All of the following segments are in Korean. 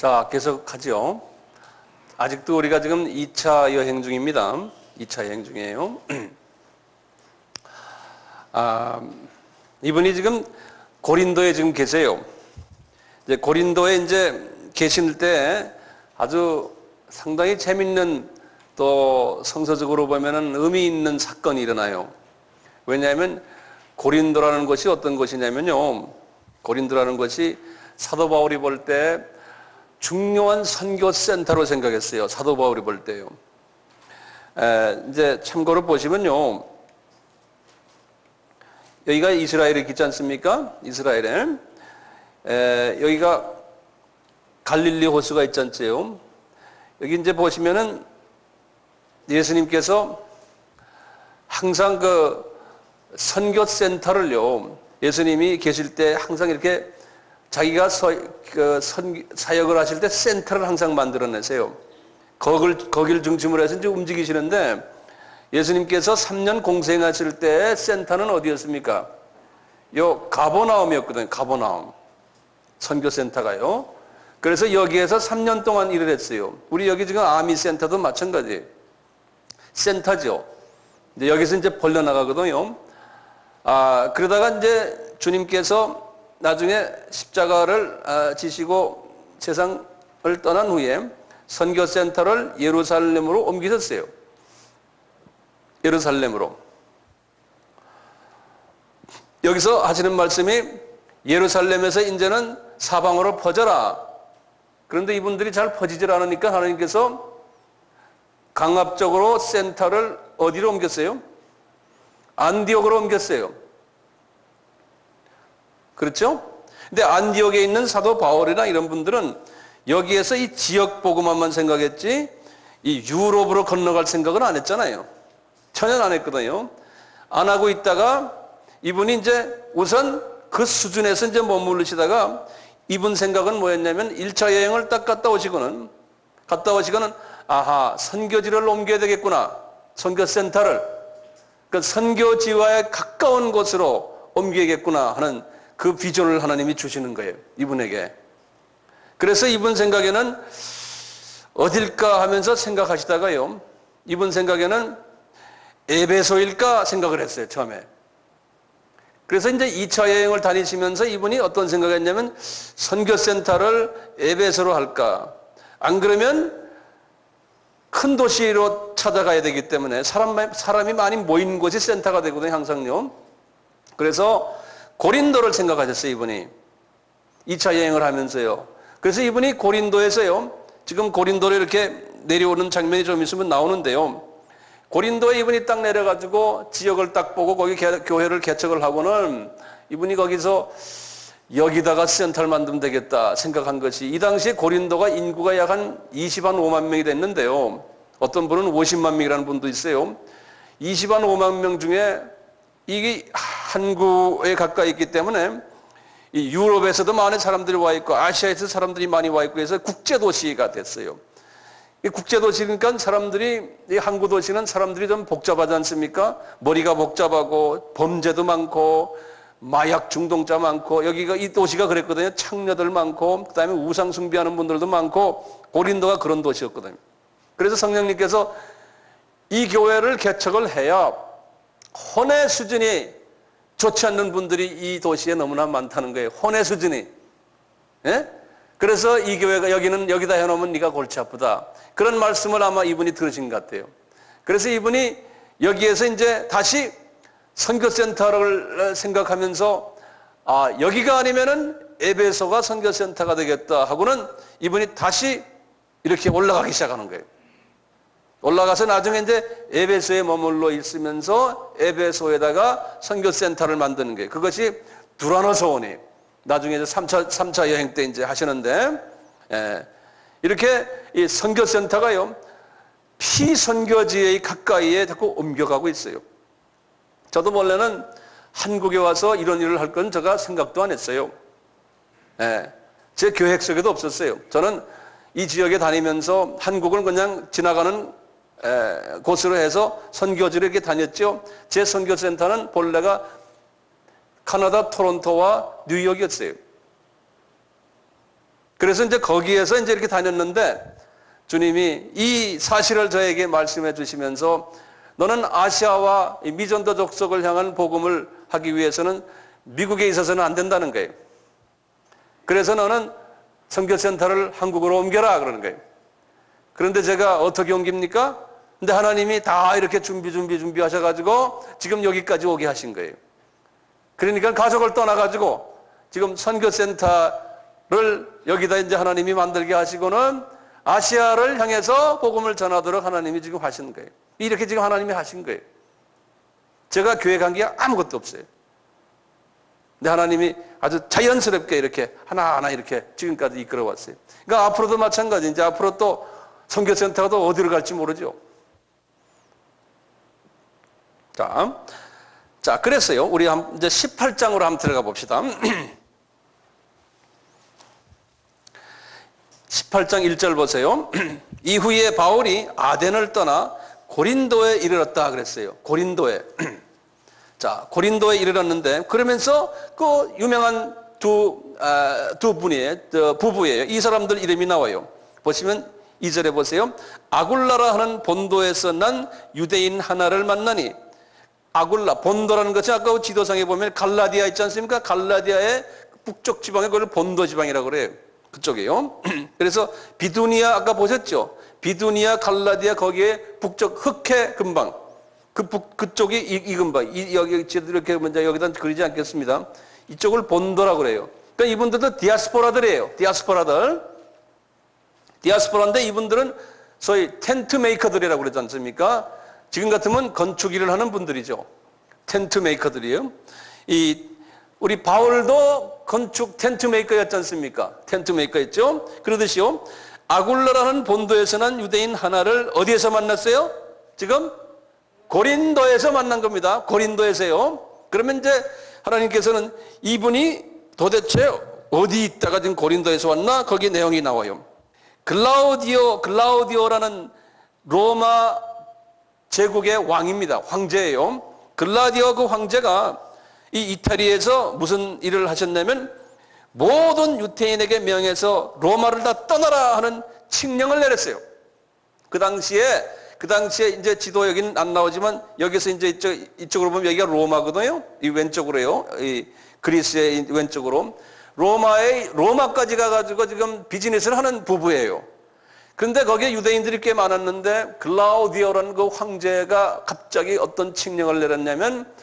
자, 계속하죠. 아직도 우리가 지금 2차 여행 중입니다. 2차 여행 중이에요. 이분이 지금 고린도에 지금 계세요. 이제 고린도에 이제 계실 때 아주 상당히 재밌는 또 성서적으로 보면은 의미 있는 사건이 일어나요. 왜냐하면 고린도라는 것이 어떤 곳이냐면요. 고린도라는 것이 사도 바울이 볼 때 중요한 선교 센터로 생각했어요. 사도 바울이 볼 때요. 이제 참고로 보시면요. 여기가 이스라엘에 있지 않습니까? 이스라엘에. 여기가 갈릴리 호수가 있지 않죠? 여기 이제 보시면은 예수님께서 항상 그 선교 센터를요. 예수님이 계실 때 항상 이렇게 자기가 사역을 하실 때 센터를 항상 만들어내세요. 거길 중심으로 해서 이제 움직이시는데 예수님께서 3년 공생하실 때 센터는 어디였습니까? 요 가버나움이었거든요. 가버나움. 선교센터가요. 그래서 여기에서 3년 동안 일을 했어요. 우리 여기 지금 아미센터도 마찬가지예요. 센터죠. 이제 여기서 이제 벌려나가거든요. 그러다가 이제 주님께서 나중에 십자가를 지시고 세상을 떠난 후에 선교센터를 예루살렘으로 옮기셨어요. 예루살렘으로. 여기서 하시는 말씀이 예루살렘에서 이제는 사방으로 퍼져라. 그런데 이분들이 잘 퍼지질 않으니까 하나님께서 강압적으로 센터를 어디로 옮겼어요? 안디옥으로 옮겼어요. 그렇죠? 근데 안디옥에 있는 사도 바울이나 이런 분들은 여기에서 이 지역 복음화만 생각했지 이 유럽으로 건너갈 생각은 안 했잖아요. 전혀 안 했거든요. 안 하고 있다가 이분이 이제 우선 그 수준에서 이제 머무르시다가 이분 생각은 뭐였냐면 1차 여행을 딱 갔다 오시고는 아하, 선교지를 옮겨야 되겠구나. 선교센터를. 그 선교지와에 가까운 곳으로 옮겨야겠구나 하는 그 비전을 하나님이 주시는 거예요. 이분에게. 그래서 이분 생각에는 어딜까 하면서 생각하시다가요. 이분 생각에는 에베소일까 생각을 했어요. 처음에. 그래서 이제 2차 여행을 다니시면서 이분이 어떤 생각을 했냐면 선교센터를 에베소로 할까. 안 그러면 큰 도시로 찾아가야 되기 때문에 사람이 많이 모이는 곳이 센터가 되거든요. 항상요. 그래서 고린도를 생각하셨어요. 이분이. 2차 여행을 하면서요. 그래서 이분이 고린도에서요. 지금 고린도로 이렇게 내려오는 장면이 좀 있으면 나오는데요. 고린도에 이분이 딱 내려가지고 지역을 딱 보고 거기 교회를 개척을 하고는 이분이 거기서 여기다가 센터를 만들면 되겠다 생각한 것이 이 당시에 고린도가 인구가 약 한 20만 5만 명이 됐는데요. 어떤 분은 50만 명이라는 분도 있어요. 20만 5만 명 중에 이게 한국에 가까이 있기 때문에 이 유럽에서도 많은 사람들이 와 있고 아시아에서 사람들이 많이 와 있고 해서 국제도시가 됐어요. 이 국제도시니까 사람들이, 이 항구도시는 사람들이 좀 복잡하지 않습니까? 머리가 복잡하고 범죄도 많고 마약 중독자 많고 여기가 이 도시가 그랬거든요. 창녀들 많고 그다음에 우상 숭배하는 분들도 많고 고린도가 그런 도시였거든요. 그래서 성령님께서 이 교회를 개척을 해야 혼의 수준이 좋지 않는 분들이 이 도시에 너무나 많다는 거예요. 혼의 수준이. 예? 그래서 이 교회가 여기다 해놓으면 네가 골치 아프다. 그런 말씀을 아마 이분이 들으신 것 같아요. 그래서 이분이 여기에서 이제 다시 선교센터를 생각하면서 여기가 아니면은 에베소가 선교센터가 되겠다 하고는 이분이 다시 이렇게 올라가기 시작하는 거예요. 올라가서 나중에 이제 에베소에 머물러 있으면서 에베소에다가 선교센터를 만드는 거예요. 그것이 두라노 소원이에요. 나중에 이제 3차 여행 때 이제 하시는데, 이렇게 이 선교센터가요, 피선교지의 가까이에 자꾸 옮겨가고 있어요. 저도 원래는 한국에 와서 이런 일을 할 건 제가 생각도 안 했어요. 제 계획 속에도 없었어요. 저는 이 지역에 다니면서 한국을 그냥 지나가는 곳으로 해서 선교지를 이렇게 다녔죠. 제 선교센터는 본래가 카나다 토론토와 뉴욕이었어요. 그래서 이제 거기에서 이제 이렇게 다녔는데 주님이 이 사실을 저에게 말씀해 주시면서 너는 아시아와 미전도 족속을 향한 복음을 하기 위해서는 미국에 있어서는 안 된다는 거예요. 그래서 너는 선교센터를 한국으로 옮겨라 그러는 거예요. 그런데 제가 어떻게 옮깁니까? 근데 하나님이 다 이렇게 준비하셔가지고 지금 여기까지 오게 하신 거예요. 그러니까 가족을 떠나가지고 지금 선교센터를 여기다 이제 하나님이 만들게 하시고는 아시아를 향해서 복음을 전하도록 하나님이 지금 하시는 거예요. 이렇게 지금 하나님이 하신 거예요. 제가 계획한 게 아무것도 없어요. 근데 하나님이 아주 자연스럽게 이렇게 하나하나 이렇게 지금까지 이끌어 왔어요. 그러니까 앞으로도 마찬가지. 이제 앞으로 또 선교센터가 또 어디로 갈지 모르죠. 자, 그랬어요. 우리 이제 18장으로 한번 들어가 봅시다. 18장 1절 보세요. 이후에 바울이 아덴을 떠나 고린도에 이르렀다 그랬어요. 고린도에. 자, 고린도에 이르렀는데 그러면서 그 유명한 두 분의 부부예요. 이 사람들 이름이 나와요. 보시면 2절에 보세요. 아굴라라 하는 본도에서 난 유대인 하나를 만나니, 아굴라, 본도라는 것이 아까 지도상에 보면 갈라디아 있지 않습니까? 갈라디아의 북쪽 지방에 그걸 본도 지방이라고 그래요. 그쪽이에요. 그래서 비두니아 아까 보셨죠? 비두니아, 갈라디아 거기에 북쪽 흑해 근방, 그쪽이 이 근방, 여기 이렇게 먼저 여기다 그리지 않겠습니다. 이쪽을 본도라고 그래요. 그러니까 이분들도 디아스포라들이에요. 디아스포라인데 이분들은 소위 텐트 메이커들이라고 그러지 않습니까? 지금 같으면 건축 일을 하는 분들이죠. 텐트 메이커들이에요. 우리 바울도 건축 텐트 메이커였지 않습니까? 텐트 메이커였죠. 그러듯이요. 아굴라라는 본도에서 난 유대인 하나를 어디에서 만났어요? 지금 고린도에서 만난 겁니다. 고린도에서요. 그러면 이제 하나님께서는 이분이 도대체 어디 있다가 지금 고린도에서 왔나? 거기 내용이 나와요. 글라우디오라는 로마 제국의 왕입니다. 황제예요. 글라우디오 그 황제가 이 이탈리아에서 무슨 일을 하셨냐면 모든 유태인에게 명해서 로마를 다 떠나라 하는 칙령을 내렸어요. 그 당시에 이제 지도 여기는 안 나오지만 여기서 이제 이쪽으로 보면 여기가 로마거든요. 이 왼쪽으로요. 이 그리스의 왼쪽으로. 로마까지 가가지고 지금 비즈니스를 하는 부부예요. 그런데 거기에 유대인들이 꽤 많았는데 글라우디오라는 그 황제가 갑자기 어떤 칙령을 내렸냐면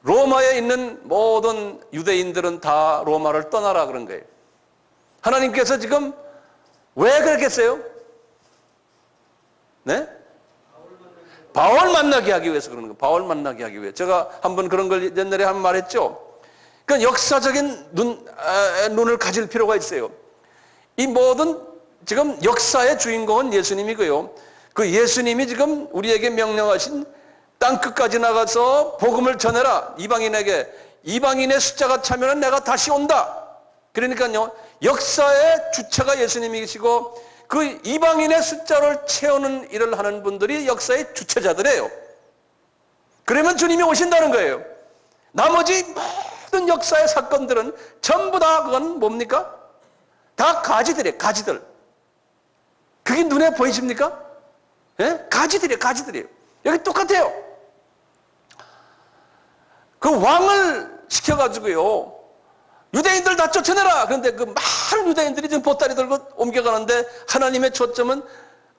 로마에 있는 모든 유대인들은 다 로마를 떠나라 그런 거예요. 하나님께서 지금 왜 그랬겠어요? 네? 바울 만나게 하기 위해서 그러는 거예요. 바울 만나게 하기 위해. 제가 한번 그런 걸 옛날에 한 번 말했죠. 그러니까 역사적인 눈을 가질 필요가 있어요. 이 모든 지금 역사의 주인공은 예수님이고요. 그 예수님이 지금 우리에게 명령하신 땅끝까지 나가서 복음을 전해라. 이방인에게. 이방인의 숫자가 차면은 내가 다시 온다. 그러니까요. 역사의 주체가 예수님이시고 그 이방인의 숫자를 채우는 일을 하는 분들이 역사의 주체자들이에요. 그러면 주님이 오신다는 거예요. 나머지 모든 역사의 사건들은 전부 다 그건 뭡니까? 다 가지들이에요. 가지들. 그게 눈에 보이십니까? 예? 가지들이에요. 여기 똑같아요. 그 왕을 시켜가지고요. 유대인들 다 쫓아내라. 그런데 그 많은 유대인들이 지금 보따리 들고 옮겨가는데 하나님의 초점은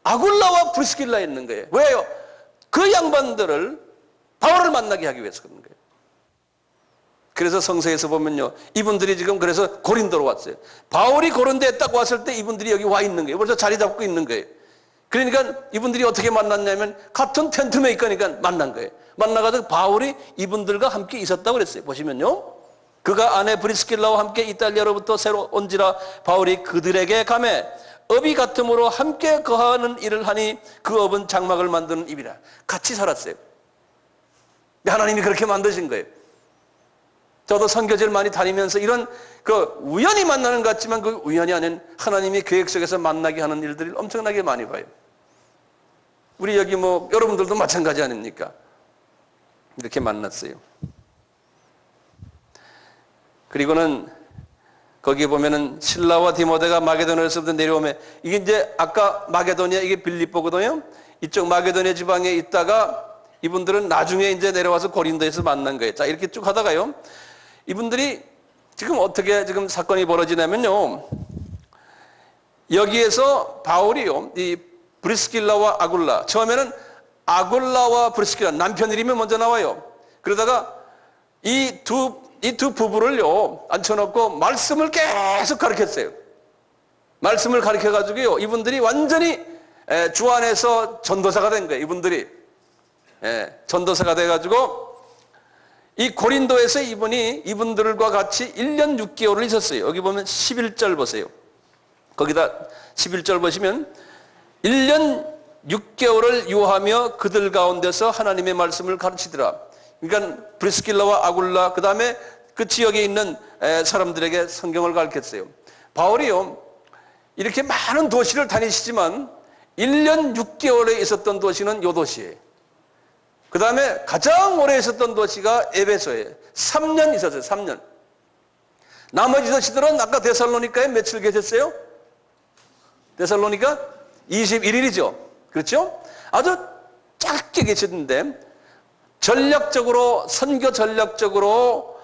아굴라와 브리스길라에 있는 거예요. 왜요? 그 양반들을 바울을 만나게 하기 위해서 그런 거예요. 그래서 성서에서 보면요. 이분들이 지금 그래서 고린도로 왔어요. 바울이 고린도에 딱 왔을 때 이분들이 여기 와 있는 거예요. 벌써 자리 잡고 있는 거예요. 그러니까 이분들이 어떻게 만났냐면 같은 텐트 메이커니까 만난 거예요. 만나가지고 바울이 이분들과 함께 있었다고 그랬어요. 보시면요. 그가 아내 브리스길라와 함께 이탈리아로부터 새로 온지라 바울이 그들에게 가매 업이 같음으로 함께 거하는 일을 하니 그 업은 장막을 만드는 입이라. 같이 살았어요. 하나님이 그렇게 만드신 거예요. 저도 선교지를 많이 다니면서 이런 그 우연히 만나는 것 같지만 그 우연이 아닌 하나님의 계획 속에서 만나게 하는 일들을 엄청나게 많이 봐요. 우리 여기 뭐 여러분들도 마찬가지 아닙니까? 이렇게 만났어요. 그리고는 거기 보면은 실라와 디모데가 마게도니아에서부터 내려오면 이게 이제 아까 마게도니아 이게 빌립보거든요. 이쪽 마게도니아 지방에 있다가 이분들은 나중에 이제 내려와서 고린도에서 만난 거예요. 자, 이렇게 쭉 하다가요. 이분들이 지금 어떻게 지금 사건이 벌어지냐면요. 여기에서 바울이요. 이 브리스길라와 아굴라. 처음에는 아굴라와 브리스길라 남편 이름이 먼저 나와요. 그러다가 이 두 부부를요. 앉혀놓고 말씀을 계속 가르쳤어요. 말씀을 가르쳐가지고요. 이분들이 완전히 주 안에서 전도사가 된 거예요. 이분들이. 전도사가 돼가지고 이 고린도에서 이분들과 같이 1년 6개월을 있었어요. 여기 보면 11절 보세요. 거기다 11절 보시면 1년 6개월을 유하며 그들 가운데서 하나님의 말씀을 가르치더라. 그러니까 브리스길라와 아굴라 그 다음에 그 지역에 있는 사람들에게 성경을 가르쳤어요. 바울이요. 이렇게 많은 도시를 다니시지만 1년 6개월에 있었던 도시는 요 도시예요. 그 다음에 가장 오래 있었던 도시가 에베소예요. 3년 있었어요. 3년. 나머지 도시들은 아까 데살로니카에 며칠 계셨어요? 데살로니카 21일이죠. 그렇죠? 아주 짧게 계셨는데 전략적으로 선교 전략적으로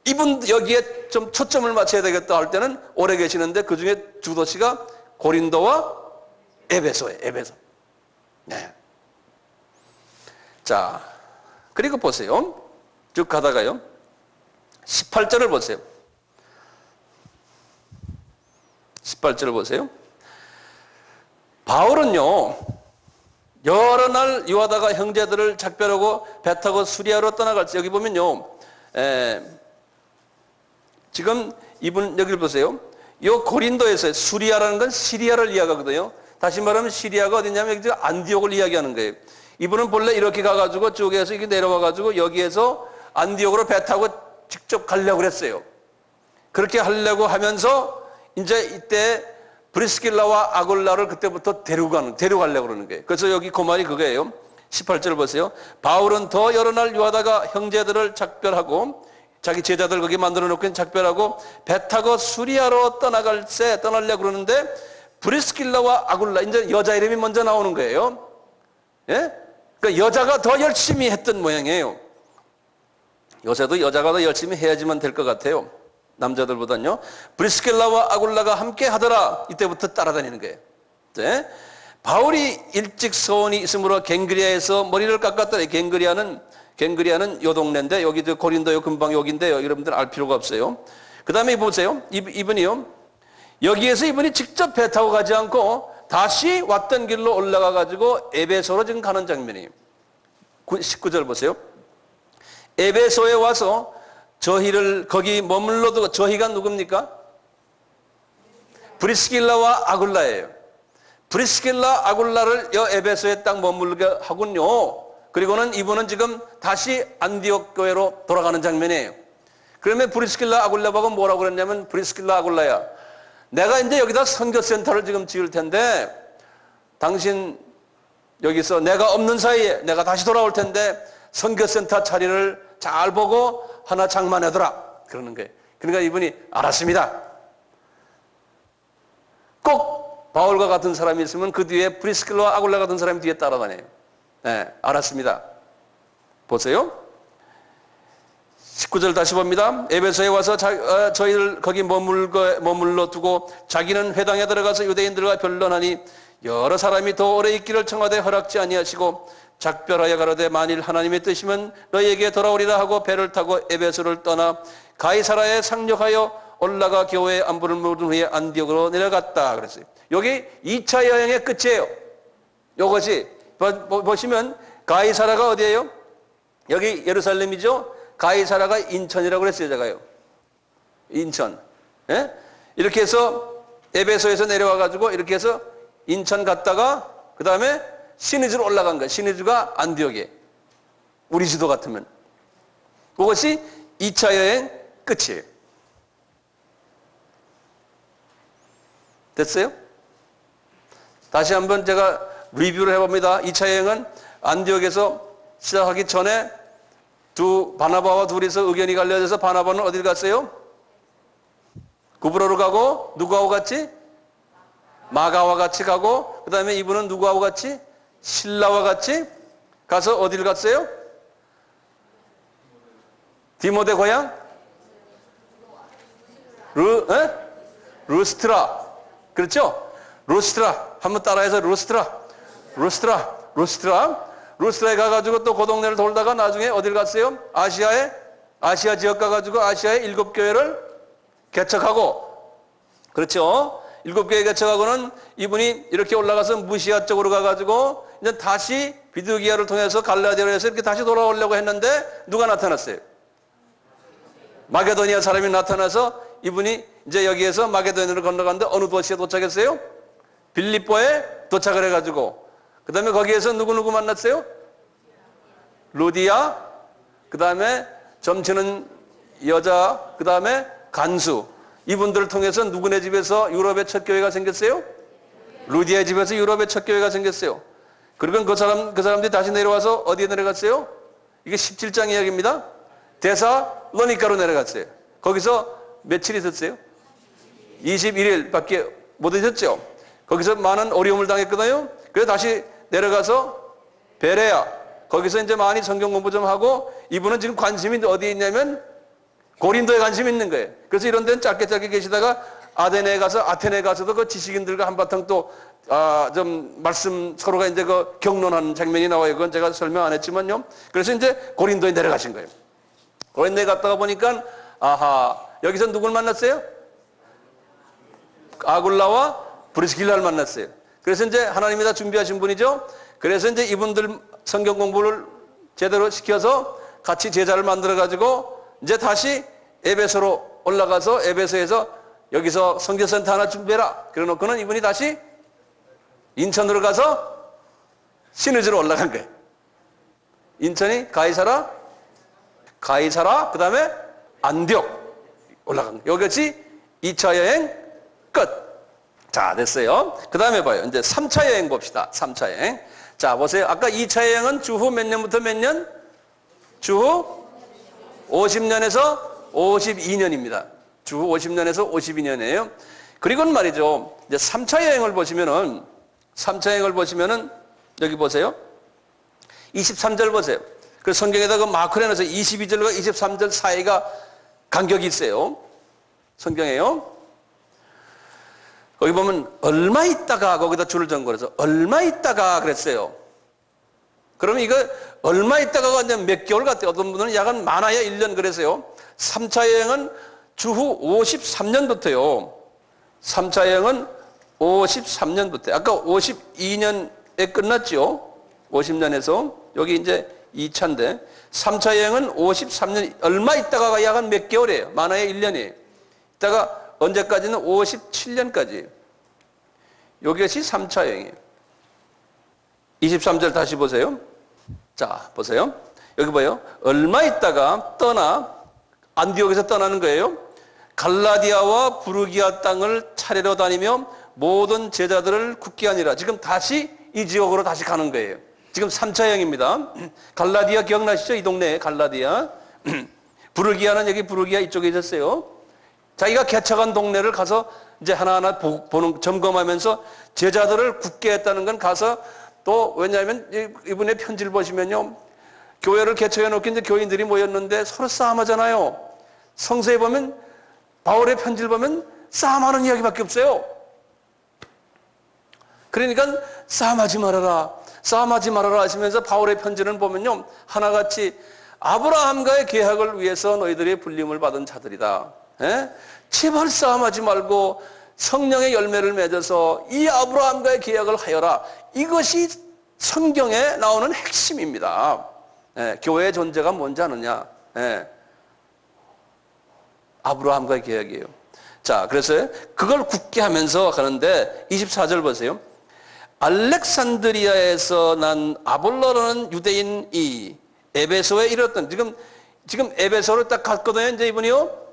이분 여기에 좀 초점을 맞춰야 되겠다 할 때는 오래 계시는데 그 중에 두 도시가 고린도와 에베소예요. 에베소. 네. 자, 그리고 보세요. 쭉 가다가요. 18절을 보세요. 18절을 보세요. 바울은요. 여러 날 유하다가 형제들을 작별하고 배 타고 수리아로 떠나갈 때 여기 보면요. 지금 이분 여기를 보세요. 이 고린도에서 수리아라는 건 시리아를 이야기하거든요. 다시 말하면 시리아가 어디냐면 여기 안디옥을 이야기하는 거예요. 이분은 본래 이렇게 가가지고 쪽에서 이렇게 내려와가지고 여기에서 안디옥으로 배 타고 직접 가려고 그랬어요. 그렇게 하려고 하면서 이제 이때 브리스길라와 아굴라를 그때부터 데려가려고 그러는 거예요. 그래서 여기 그 말이 그거예요. 18절 보세요. 바울은 더 여러 날 유하다가 형제들을 작별하고 자기 제자들 거기 만들어 놓고 작별하고 배 타고 수리아로 떠나려고 그러는데 브리스길라와 아굴라 이제 여자 이름이 먼저 나오는 거예요. 예? 그러니까 여자가 더 열심히 했던 모양이에요. 요새도 여자가 더 열심히 해야지만 될 것 같아요. 남자들보다는요. 브리스길라와 아굴라가 함께 하더라. 이때부터 따라다니는 거예요. 네? 바울이 일찍 소원이 있으므로 갱그리아에서 머리를 깎았더라. 갱그리아는 요 동네인데 여기도 고린도요 금방 여기인데요. 여러분들 알 필요가 없어요. 그 다음에 보세요. 이분이요. 여기에서 이분이 직접 배 타고 가지 않고 다시 왔던 길로 올라가 가지고 에베소로 지금 가는 장면이에요. 19절 보세요. 에베소에 와서 저희를 거기 머물러 두고 저희가 누굽니까? 브리스길라와 아굴라예요. 브리스길라 아굴라를 여 에베소에 딱 머물게 하군요. 그리고는 이분은 지금 다시 안디옥 교회로 돌아가는 장면이에요. 그러면 브리스길라 아굴라하고 뭐라고 그랬냐면 브리스길라 아굴라야. 내가 이제 여기다 선교센터를 지금 지을 텐데 당신 여기서 내가 없는 사이에 내가 다시 돌아올 텐데 선교센터 자리를 잘 보고 하나 장만하더라. 그러는 거예요. 그러니까 이분이 알았습니다. 꼭 바울과 같은 사람이 있으면 그 뒤에 브리스길라와 아굴라 같은 사람이 뒤에 따라다녀요. 네, 알았습니다. 보세요. 19절 다시 봅니다. 에베소에 와서 저희를 거기 머물러 두고 자기는 회당에 들어가서 유대인들과 변론하니 여러 사람이 더 오래 있기를 청하되 허락지 아니하시고 작별하여 가로되 만일 하나님의 뜻이면 너희에게 돌아오리라 하고 배를 타고 에베소를 떠나 가이사라에 상륙하여 올라가 교회에 안부를 물은 후에 안디옥으로 내려갔다 그랬어요. 여기 2차 여행의 끝이에요. 이것이 보시면 가이사라가 어디예요? 여기 예루살렘이죠. 가이사라가 인천이라고 그랬어요. 제가요. 인천. 예? 이렇게 해서 에베소에서 내려와 가지고 이렇게 해서 인천 갔다가 그 다음에 시니즈로 올라간 거예요. 시니즈가 안디옥이에요. 우리 지도 같으면. 그것이 2차 여행 끝이에요. 됐어요? 다시 한번 제가 리뷰를 해봅니다. 2차 여행은 안디옥에서 시작하기 전에 바나바와 둘이서 의견이 갈려져서 바나바는 어딜 갔어요? 구브로로 가고 누구하고 같이? 마가와 같이 가고 그 다음에 이분은 누구하고 같이? 신라와 같이 가서 어디를 갔어요? 디모데 고향? 루스트라. 그렇죠? 루스트라. 한번 따라해서 루스트라에 가가지고 또 그 동네를 돌다가 나중에 어딜 갔어요? 아시아 지역 가가지고 아시아의 7교회를 개척하고, 그렇죠? 7교회 개척하고는 이분이 이렇게 올라가서 무시아 쪽으로 가가지고 이제 다시 비두기아를 통해서 갈라디아로 해서 이렇게 다시 돌아오려고 했는데 누가 나타났어요? 마게도니아 사람이 나타나서 이분이 이제 여기에서 마게도니아를 건너갔는데 어느 도시에 도착했어요? 빌립보에 도착을 해가지고 그 다음에 거기에서 누구 만났어요? 루디아, 그 다음에 점치는 여자, 그 다음에 간수, 이분들을 통해서 누구네 집에서 유럽의 첫 교회가 생겼어요? 루디아의 집에서 유럽의 첫 교회가 생겼어요. 그리고 그 사람들이 다시 내려와서 어디에 내려갔어요? 이게 17장 이야기입니다. 데살로니가로 내려갔어요. 거기서 며칠 있었어요? 21일밖에 못 있었죠. 거기서 많은 어려움을 당했거든요. 그래서 다시 내려가서 베레아, 거기서 이제 많이 성경 공부 좀 하고, 이분은 지금 관심이 어디에 있냐면 고린도에 관심이 있는 거예요. 그래서 이런 데는 짧게 계시다가 아테네에 가서도 그 지식인들과 한바탕 또 좀 말씀 서로가 이제 그 격론하는 장면이 나와요. 그건 제가 설명 안 했지만요. 그래서 이제 고린도에 내려가신 거예요. 고린도에 갔다가 보니까 여기서 누굴 만났어요? 아굴라와 브리스길라를 만났어요. 그래서 이제 하나님이 다 준비하신 분이죠. 그래서 이제 이분들 성경 공부를 제대로 시켜서 같이 제자를 만들어 가지고 이제 다시 에베소로 올라가서 에베소에서 여기서 선교센터 하나 준비해라. 그래 놓고는 이분이 다시 인천으로 가서 시너지로 올라간 거예요. 인천이 가이사라, 그 다음에 안디옥 올라간 거예요. 여기까지 2차 여행 끝. 자, 됐어요. 그 다음에 봐요. 이제 3차 여행 봅시다. 3차 여행. 자, 보세요. 아까 2차 여행은 주후 몇 년부터 몇 년? 주후 50년에서 52년입니다. 주후 50년에서 52년이에요. 그리고는 말이죠. 이제 3차 여행을 보시면은 여기 보세요. 23절 보세요. 그 성경에다가 마크를 해놔서 22절과 23절 사이가 간격이 있어요. 성경에요. 거기 보면 얼마 있다가 거기다 줄을 정거려서 얼마 있다가 그랬어요. 그러면 이거 얼마 있다가가 이제 몇 개월 같아요. 어떤 분들은 약간 많아야 1년 그래서요. 3차 여행은 주후 53년부터요. 3차 여행은 53년부터. 아까 52년에 끝났죠. 50년에서. 여기 이제 2차인데 3차 여행은 53년, 얼마 있다가가 약간 몇 개월이에요. 많아야 1년이에요. 이따가 언제까지는 57년까지. 이것이 3차 여행이에요. 23절 다시 보세요. 자, 보세요. 여기 봐요. 얼마 있다가 안디옥에서 떠나는 거예요. 갈라디아와 부르기아 땅을 차례로 다니며 모든 제자들을 굳게 하니라. 지금 다시 이 지역으로 다시 가는 거예요. 지금 3차 여행입니다. 갈라디아 기억나시죠? 이 동네에 갈라디아. 부르기아는 여기 부르기아 이쪽에 있었어요. 자기가 개척한 동네를 가서 이제 하나하나 점검하면서 제자들을 굳게 했다는 건 가서 또 왜냐하면 이분의 편지를 보시면요. 교회를 개척해 놓고 이제 교인들이 모였는데 서로 싸움하잖아요. 성서에 보면 바울의 편지를 보면 싸움하는 이야기밖에 없어요. 그러니까 싸움하지 말아라 하시면서 바울의 편지를 보면요. 하나같이 아브라함과의 계약을 위해서 너희들이 불림을 받은 자들이다. 에? 제발 싸움하지 말고 성령의 열매를 맺어서 이 아브라함과의 계약을 하여라. 이것이 성경에 나오는 핵심입니다. 예, 교회의 존재가 뭔지 아느냐? 예, 아브라함과의 계약이에요. 자, 그래서 그걸 굳게 하면서 가는데 24절 보세요. 알렉산드리아에서 난 아볼로라는 유대인이 에베소에 이르렀던, 지금 에베소를 딱 갔거든요. 이제 이분이요.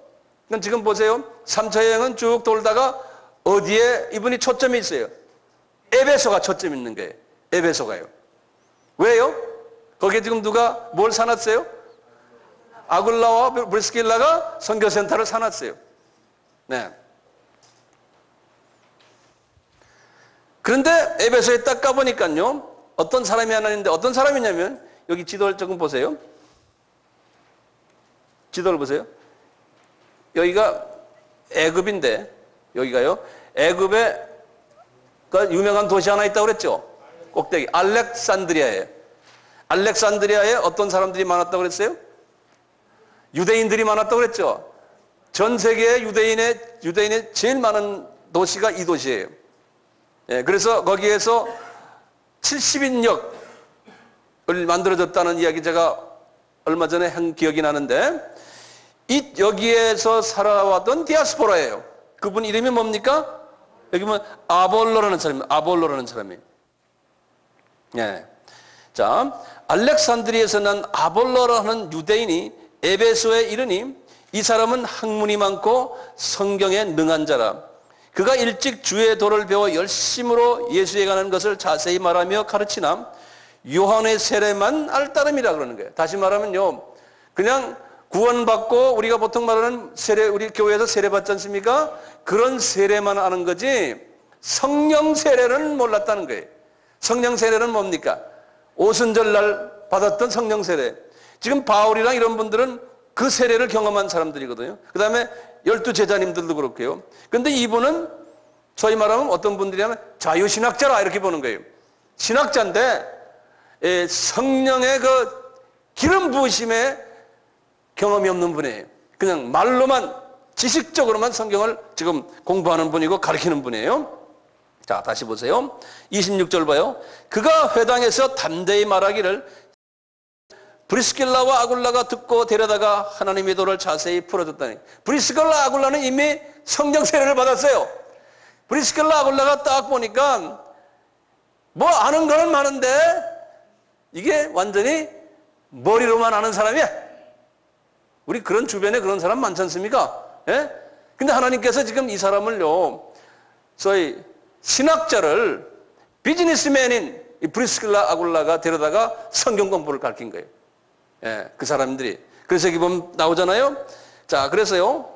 그럼 지금 보세요. 3차 여행은 쭉 돌다가 어디에 이분이 초점이 있어요? 에베소가 초점 있는 거예요. 에베소가요. 왜요? 거기에 지금 누가 뭘 사놨어요? 아굴라와 브리스길라가 선교센터를 사놨어요. 네. 그런데 에베소에 딱 가보니까요, 어떤 사람이 하나 있는데, 어떤 사람이냐면, 여기 지도를 조금 보세요. 지도를 보세요. 여기가 애굽인데, 여기가요, 애굽에 그 유명한 도시 하나 있다고 그랬죠? 꼭대기. 알렉산드리아에. 알렉산드리아에 어떤 사람들이 많았다고 그랬어요? 유대인들이 많았다고 그랬죠? 전 세계에 유대인의 제일 많은 도시가 이 도시예요. 예, 그래서 거기에서 70인역을 만들어졌다는 이야기 제가 얼마 전에 한 기억이 나는데, 여기에서 살아왔던 디아스포라예요. 그분 이름이 뭡니까? 여기 보면 아볼로라는 사람이에요. 아볼로라는 사람이에요. 예. 자, 알렉산드리아에서 난 아볼로라는 유대인이 에베소에 이르니 이 사람은 학문이 많고 성경에 능한 자라. 그가 일찍 주의 도를 배워 열심으로 예수에 관한 것을 자세히 말하며 가르치나 요한의 세례만 알 따름이라 그러는 거예요. 다시 말하면요, 그냥 구원받고 우리가 보통 말하는 세례, 우리 교회에서 세례 받지 않습니까? 그런 세례만 아는 거지 성령 세례는 몰랐다는 거예요. 성령 세례는 뭡니까? 오순절 날 받았던 성령 세례. 지금 바울이랑 이런 분들은 그 세례를 경험한 사람들이거든요. 그 다음에 12제자님들도 그렇고요. 근데 이분은 소위 말하면 어떤 분들이 하면 자유신학자라 이렇게 보는 거예요. 신학자인데 성령의 그 기름 부으심에 경험이 없는 분이에요. 그냥 말로만 지식적으로만 성경을 지금 공부하는 분이고 가르치는 분이에요. 자, 다시 보세요. 26절 봐요. 그가 회당에서 담대히 말하기를 브리스길라와 아굴라가 듣고 데려다가 하나님의 도를 자세히 풀어줬다니. 브리스길라 아굴라는 이미 성령 세례를 받았어요. 브리스길라 아굴라가 딱 보니까 뭐 아는 거는 많은데 이게 완전히 머리로만 아는 사람이야. 우리 그런 주변에 그런 사람 많지 않습니까? 예? 근데 하나님께서 지금 이 사람을요, 소위 신학자를 비즈니스맨인 이 브리스길라 아굴라가 데려다가 성경 공부를 가르친 거예요. 예, 그 사람들이. 그래서 여기 보면 나오잖아요. 자, 그래서요,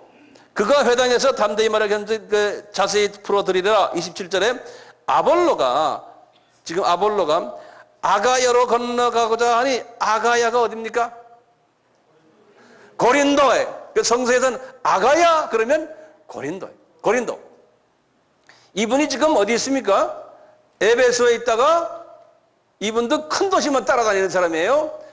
그가 회당에서 담대히 말하기 자세히 풀어드리라. 27절에 지금 아볼로가 아가야로 건너가고자 하니, 아가야가 어딥니까? 고린도에. 그 성서에서는 아가야 그러면 고린도에. 고린도. 이분이 지금 어디 있습니까? 에베소에 있다가 이분도 큰 도시만 따라다니는 사람이에요.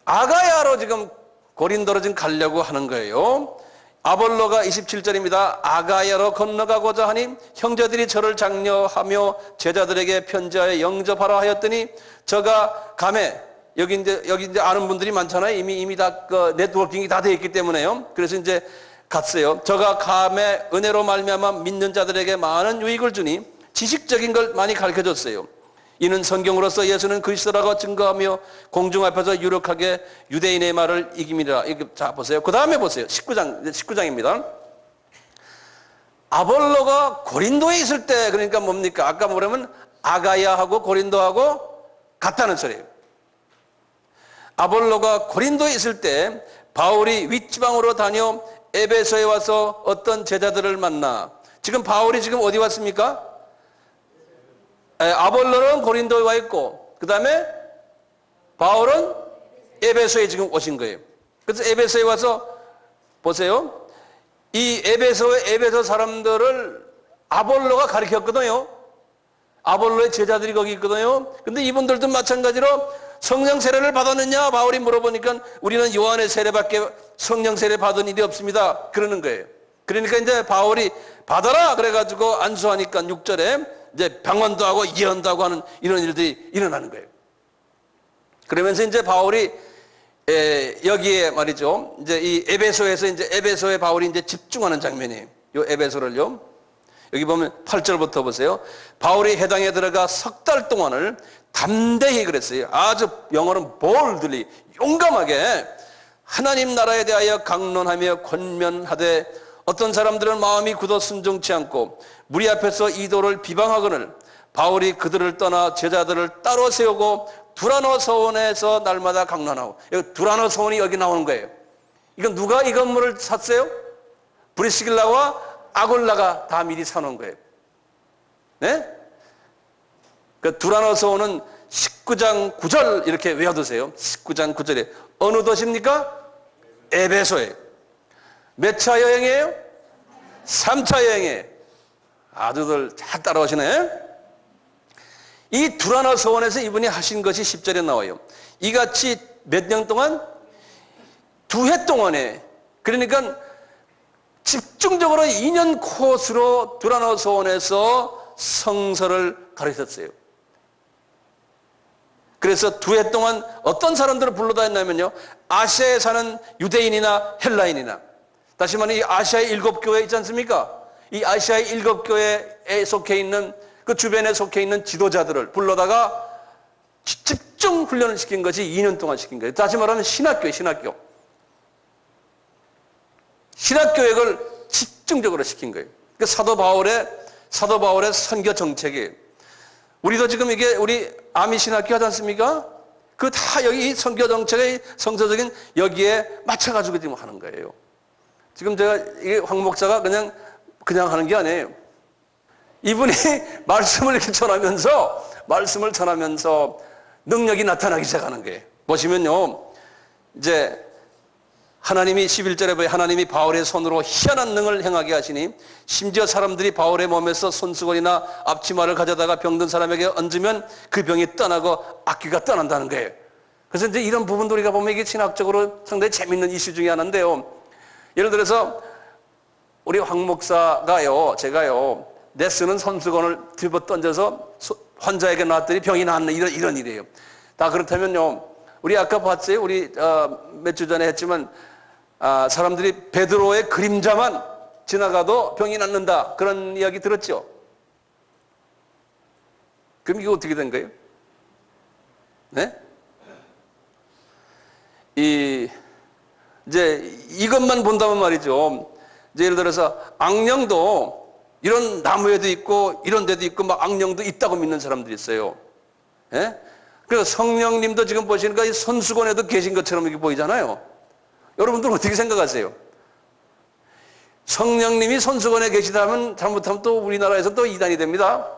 아가야로 지금 고린도로 지금 가려고 하는 거예요. 아볼로가 27절입니다. 아가야로 건너가고자 하니 형제들이 저를 장려하며 제자들에게 편지하여 영접하라 하였더니 저가 감에 여기 이제 아는 분들이 많잖아요. 이미 다 그 네트워킹이 다 되어 있기 때문에요. 그래서 이제 갔어요. 저가 감에 은혜로 말미암아 믿는 자들에게 많은 유익을 주니 지식적인 걸 많이 가르쳐 줬어요. 이는 성경으로서 예수는 그리스도라고 증거하며 공중 앞에서 유력하게 유대인의 말을 이김이라. 자, 보세요. 그 다음에 보세요. 19장입니다. 아볼로가 고린도에 있을 때, 그러니까 뭡니까? 아까 뭐냐면 아가야하고 고린도하고 같다는 소리예요. 아볼로가 고린도에 있을 때 바울이 윗지방으로 다녀 에베소에 와서 어떤 제자들을 만나. 지금 바울이 지금 어디 왔습니까? 아볼로는 고린도에 와 있고, 그 다음에 바울은 에베소에 지금 오신 거예요. 그래서 에베소에 와서 보세요. 이 에베소 사람들을 아볼로가 가르쳤거든요. 아볼로의 제자들이 거기 있거든요. 근데 이분들도 마찬가지로 성령 세례를 받았느냐? 바울이 물어보니까 우리는 요한의 세례밖에 성령 세례 받은 일이 없습니다. 그러는 거예요. 그러니까 이제 바울이 받아라! 그래가지고 안수하니까 6절에 이제 병언도 하고 예언도 하고 하는 이런 일들이 일어나는 거예요. 그러면서 이제 바울이 여기에 말이죠. 이제 이 에베소에서 이제 에베소에 바울이 이제 집중하는 장면이에요. 요 에베소를요. 여기 보면 8절부터 보세요. 바울이 해당에 들어가 석 달 동안을 담대히 그랬어요. 아주 영어로는 boldly, 용감하게 하나님 나라에 대하여 강론하며 권면하되 어떤 사람들은 마음이 굳어 순종치 않고 무리 앞에서 이도를 비방하거늘 바울이 그들을 떠나 제자들을 따로 세우고 두라노 서원에서 날마다 강론하고. 두라노 서원이 여기 나오는 거예요. 이건 누가 이 건물을 샀어요? 브리스길라와 아굴라가 다 미리 사놓은 거예요. 네? 그 두란노서 오는 19장 9절 이렇게 외워두세요. 19장 9절에 어느 도시입니까? 에베소에. 몇 차 여행이에요? 3차 여행이에요. 아주들 잘 따라오시네. 이 두란노서 원에서 이분이 하신 것이 10절에 나와요. 이같이 몇 년 동안? 2해 동안에, 그러니까 집중적으로 2년 코스로 두란노서 원에서 성서를 가르쳤어요. 그래서 2해 동안 어떤 사람들을 불러다녔냐면요, 아시아에 사는 유대인이나 헬라인이나, 다시 말하면 이 아시아의 7교회 있지 않습니까? 이 아시아의 7교회에 속해 있는, 그 주변에 속해 있는 지도자들을 불러다가 집중 훈련을 시킨 것이 2년 동안 시킨 거예요. 다시 말하면 신학교예요, 신학교. 신학교육을 집중적으로 시킨 거예요. 그 사도 바울의 선교 정책이에요. 우리도 지금 이게 우리 아미 신학교 하지 않습니까? 그 다 여기 선교 정책의 성서적인 여기에 맞춰가지고 지금 하는 거예요. 지금 제가 이게 황 목사가 그냥 하는 게 아니에요. 이분이 말씀을 이렇게 말씀을 전하면서 능력이 나타나기 시작하는 거예요. 보시면요, 이제 하나님이 11절에 보여 하나님이 바울의 손으로 희한한 능을 행하게 하시니 심지어 사람들이 바울의 몸에서 손수건이나 앞치마를 가져다가 병든 사람에게 얹으면 그 병이 떠나고 악귀가 떠난다는 거예요. 그래서 이제 이런 부분도 우리가 보면 이게 신학적으로 상당히 재밌는 이슈 중에 하나인데요. 예를 들어서 우리 황 목사가요, 제가요, 내 쓰는 손수건을 뒤집어 던져서 환자에게 놨더니 병이 나았네, 이런 일이에요. 다 그렇다면요, 우리 아까 봤어요? 우리 몇 주 전에 했지만 사람들이 베드로의 그림자만 지나가도 병이 낫는다, 그런 이야기 들었죠? 그럼 이거 어떻게 된 거예요? 네? 이제 이것만 본다면 말이죠. 이제 예를 들어서 악령도 이런 나무에도 있고 이런 데도 있고 막 악령도 있다고 믿는 사람들이 있어요. 예? 그래서 성령님도 지금 보시니까 이 손수건에도 계신 것처럼 이렇게 보이잖아요. 여러분들 어떻게 생각하세요? 성령님이 손수건에 계시다면 잘못하면 또 우리나라에서 또 이단이 됩니다.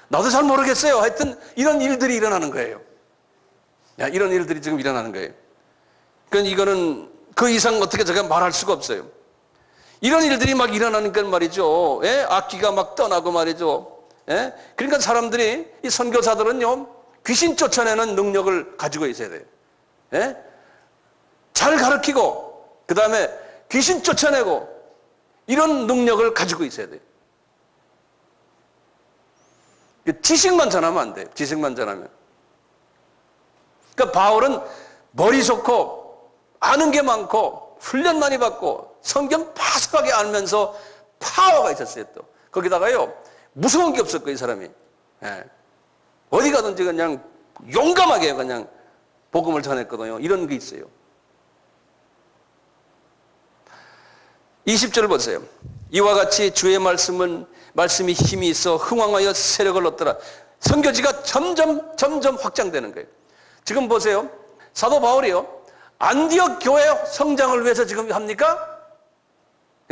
나도 잘 모르겠어요. 하여튼 이런 일들이 일어나는 거예요. 이런 일들이 지금 일어나는 거예요. 그러니까 이거는 그 이상 어떻게 제가 말할 수가 없어요. 이런 일들이 막 일어나니까 말이죠. 예? 악기가 막 떠나고 말이죠. 예? 그러니까 사람들이, 이 선교사들은요, 귀신 쫓아내는 능력을 가지고 있어야 돼요. 예? 잘 가르치고, 그 다음에 귀신 쫓아내고, 이런 능력을 가지고 있어야 돼요. 지식만 전하면 안 돼요. 지식만 전하면. 그러니까 바울은 머리 좋고, 아는 게 많고, 훈련 많이 받고, 성경 파삭하게 알면서 파워가 있었어요, 또. 거기다가요, 무서운 게 없었고, 이 사람이. 예. 어디 가든지 그냥 용감하게 그냥 복음을 전했거든요. 이런 게 있어요. 20절 보세요. 이와 같이 주의 말씀이 힘이 있어 흥왕하여 세력을 얻더라. 선교지가 점점 확장되는 거예요. 지금 보세요. 사도 바울이요, 안디옥 교회 성장을 위해서 지금 합니까?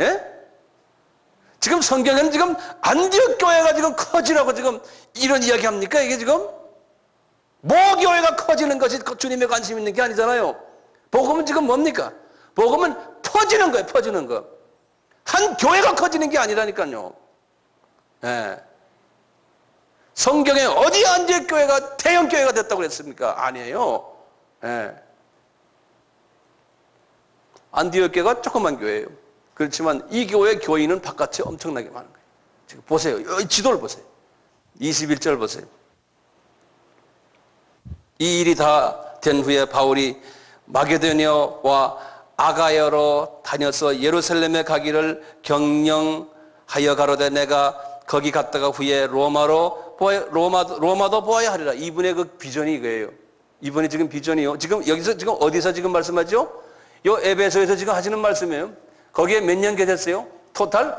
예? 지금 성경에는 지금 안디옥 교회가 지금 커지라고 지금 이런 이야기 합니까? 이게 지금? 모 교회가 커지는 것이 주님의 관심 있는 게 아니잖아요. 복음은 지금 뭡니까? 복음은 퍼지는 거예요, 퍼지는 거. 한 교회가 커지는 게 아니라니까요. 예. 성경에 어디 안디옥 교회가 대형 교회가 됐다고 그랬습니까? 아니에요. 예. 안디옥 교회가 조그만 교회예요. 그렇지만 이 교회 교인은 바깥에 엄청나게 많은 거예요. 지금 보세요. 이 지도를 보세요. 21절 보세요. 이 일이 다 된 후에 바울이 마게도냐와 아가야로 다녀서 예루살렘에 가기를 경영하여 가로되 내가 거기 갔다가 후에 로마도 보아야 하리라. 이분의 그 비전이 이거예요. 이분의 지금 비전이요. 지금 여기서 지금 어디서 지금 말씀하죠? 요 에베소에서 지금 하시는 말씀이에요. 거기에 몇 년 계셨어요? 토탈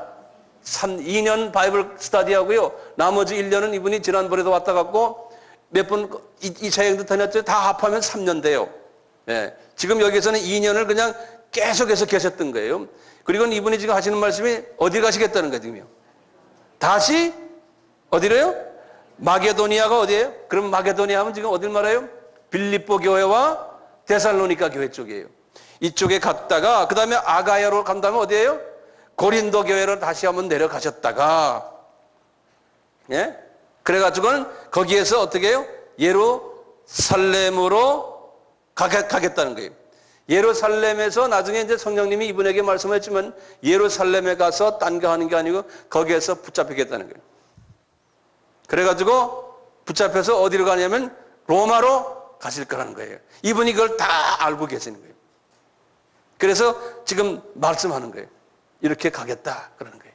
2년 바이블 스터디하고요. 나머지 1년은 이분이 지난번에도 왔다 갔고 몇 번 2차 여행도 다녔죠. 다 합하면 3년 돼요. 예. 지금 여기서는 2년을 그냥 계속해서 계셨던 거예요. 그리고 이분이 지금 하시는 말씀이 어디 가시겠다는 거예요, 지금요? 다시 어디로요? 마게도니아가 어디예요? 그럼 마게도니아 하면 지금 어딜 말해요? 빌립보 교회와 데살로니가 교회 쪽이에요. 이쪽에 갔다가 그 다음에 아가야로 간 다음에 어디예요? 고린도 교회로 다시 한번 내려가셨다가, 예? 그래가지고는 거기에서 어떻게 해요? 예루살렘으로 가겠다는 거예요. 예루살렘에서 나중에 이제 성령님이 이분에게 말씀했지만 예루살렘에 가서 딴 거 하는 게 아니고 거기에서 붙잡히겠다는 거예요. 그래가지고 붙잡혀서 어디로 가냐면 로마로 가실 거라는 거예요. 이분이 그걸 다 알고 계시는 거예요. 그래서 지금 말씀하는 거예요. 이렇게 가겠다 그러는 거예요.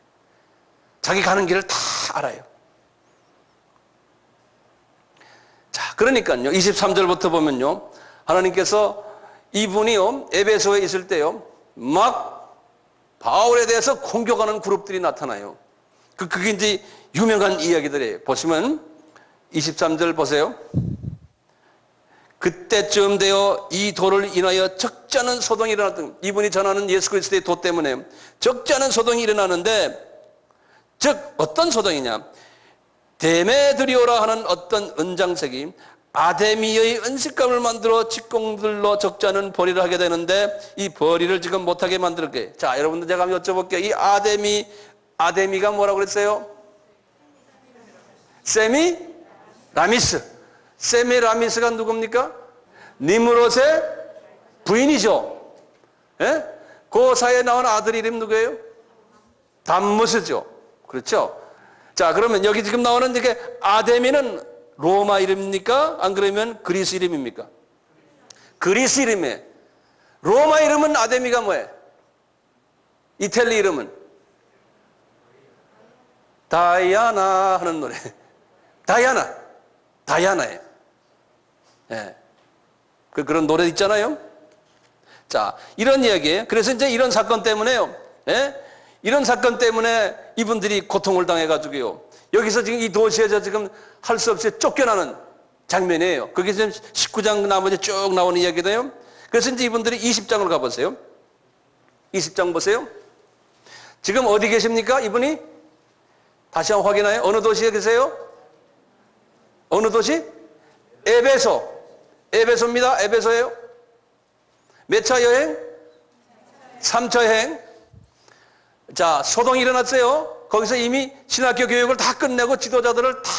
자기 가는 길을 다 알아요. 자, 그러니까요. 23절부터 보면요. 하나님께서 이분이요. 에베소에 있을 때요. 막 바울에 대해서 공격하는 그룹들이 나타나요. 그게 이제 유명한 이야기들이에요. 보시면 23절 보세요. 그때쯤 되어 이 도를 인하여 적지 않은 소동이 일어났던, 이분이 전하는 예수 그리스도의 도 때문에 적지 않은 소동이 일어나는데, 즉 어떤 소동이냐, 데메드리오라 하는 어떤 은장색이 아데미의 은식감을 만들어 직공들로 적지 않은 벌이를 하게 되는데 이 벌이를 지금 못하게 만들게. 자, 여러분들 제가 한번 여쭤볼게요. 이 아데미가 뭐라고 그랬어요? 세미라미스. 세미라미스가 누굽니까? 니무롯의 부인이죠. 예? 그 사이에 나온 아들 이름 누구예요? 담무스죠. 그렇죠? 자, 그러면 여기 지금 나오는 이게 아데미는 로마 이름입니까? 안 그러면 그리스 이름입니까? 그리스 이름이에요. 로마 이름은 아데미가 뭐예요? 이탈리 이름은? 다이아나 하는 노래. 다이아나예요. 예. 그런 노래 있잖아요. 자, 이런 이야기예요. 그래서 이제 이런 사건 때문에요. 예? 이런 사건 때문에 이분들이 고통을 당해가지고요. 여기서 지금 이 도시에서 지금 할 수 없이 쫓겨나는 장면이에요. 그게 지금 19장 나머지 쭉 나오는 이야기도요. 그래서 이제 이분들이 20장으로 가보세요. 20장 보세요. 지금 어디 계십니까? 이분이? 다시 한번 확인해요. 어느 도시에 계세요? 어느 도시? 에베소. 에베소입니다. 에베소예요. 몇 차 여행? 3차 여행. 자, 소동이 일어났어요. 거기서 이미 신학교 교육을 다 끝내고 지도자들을 다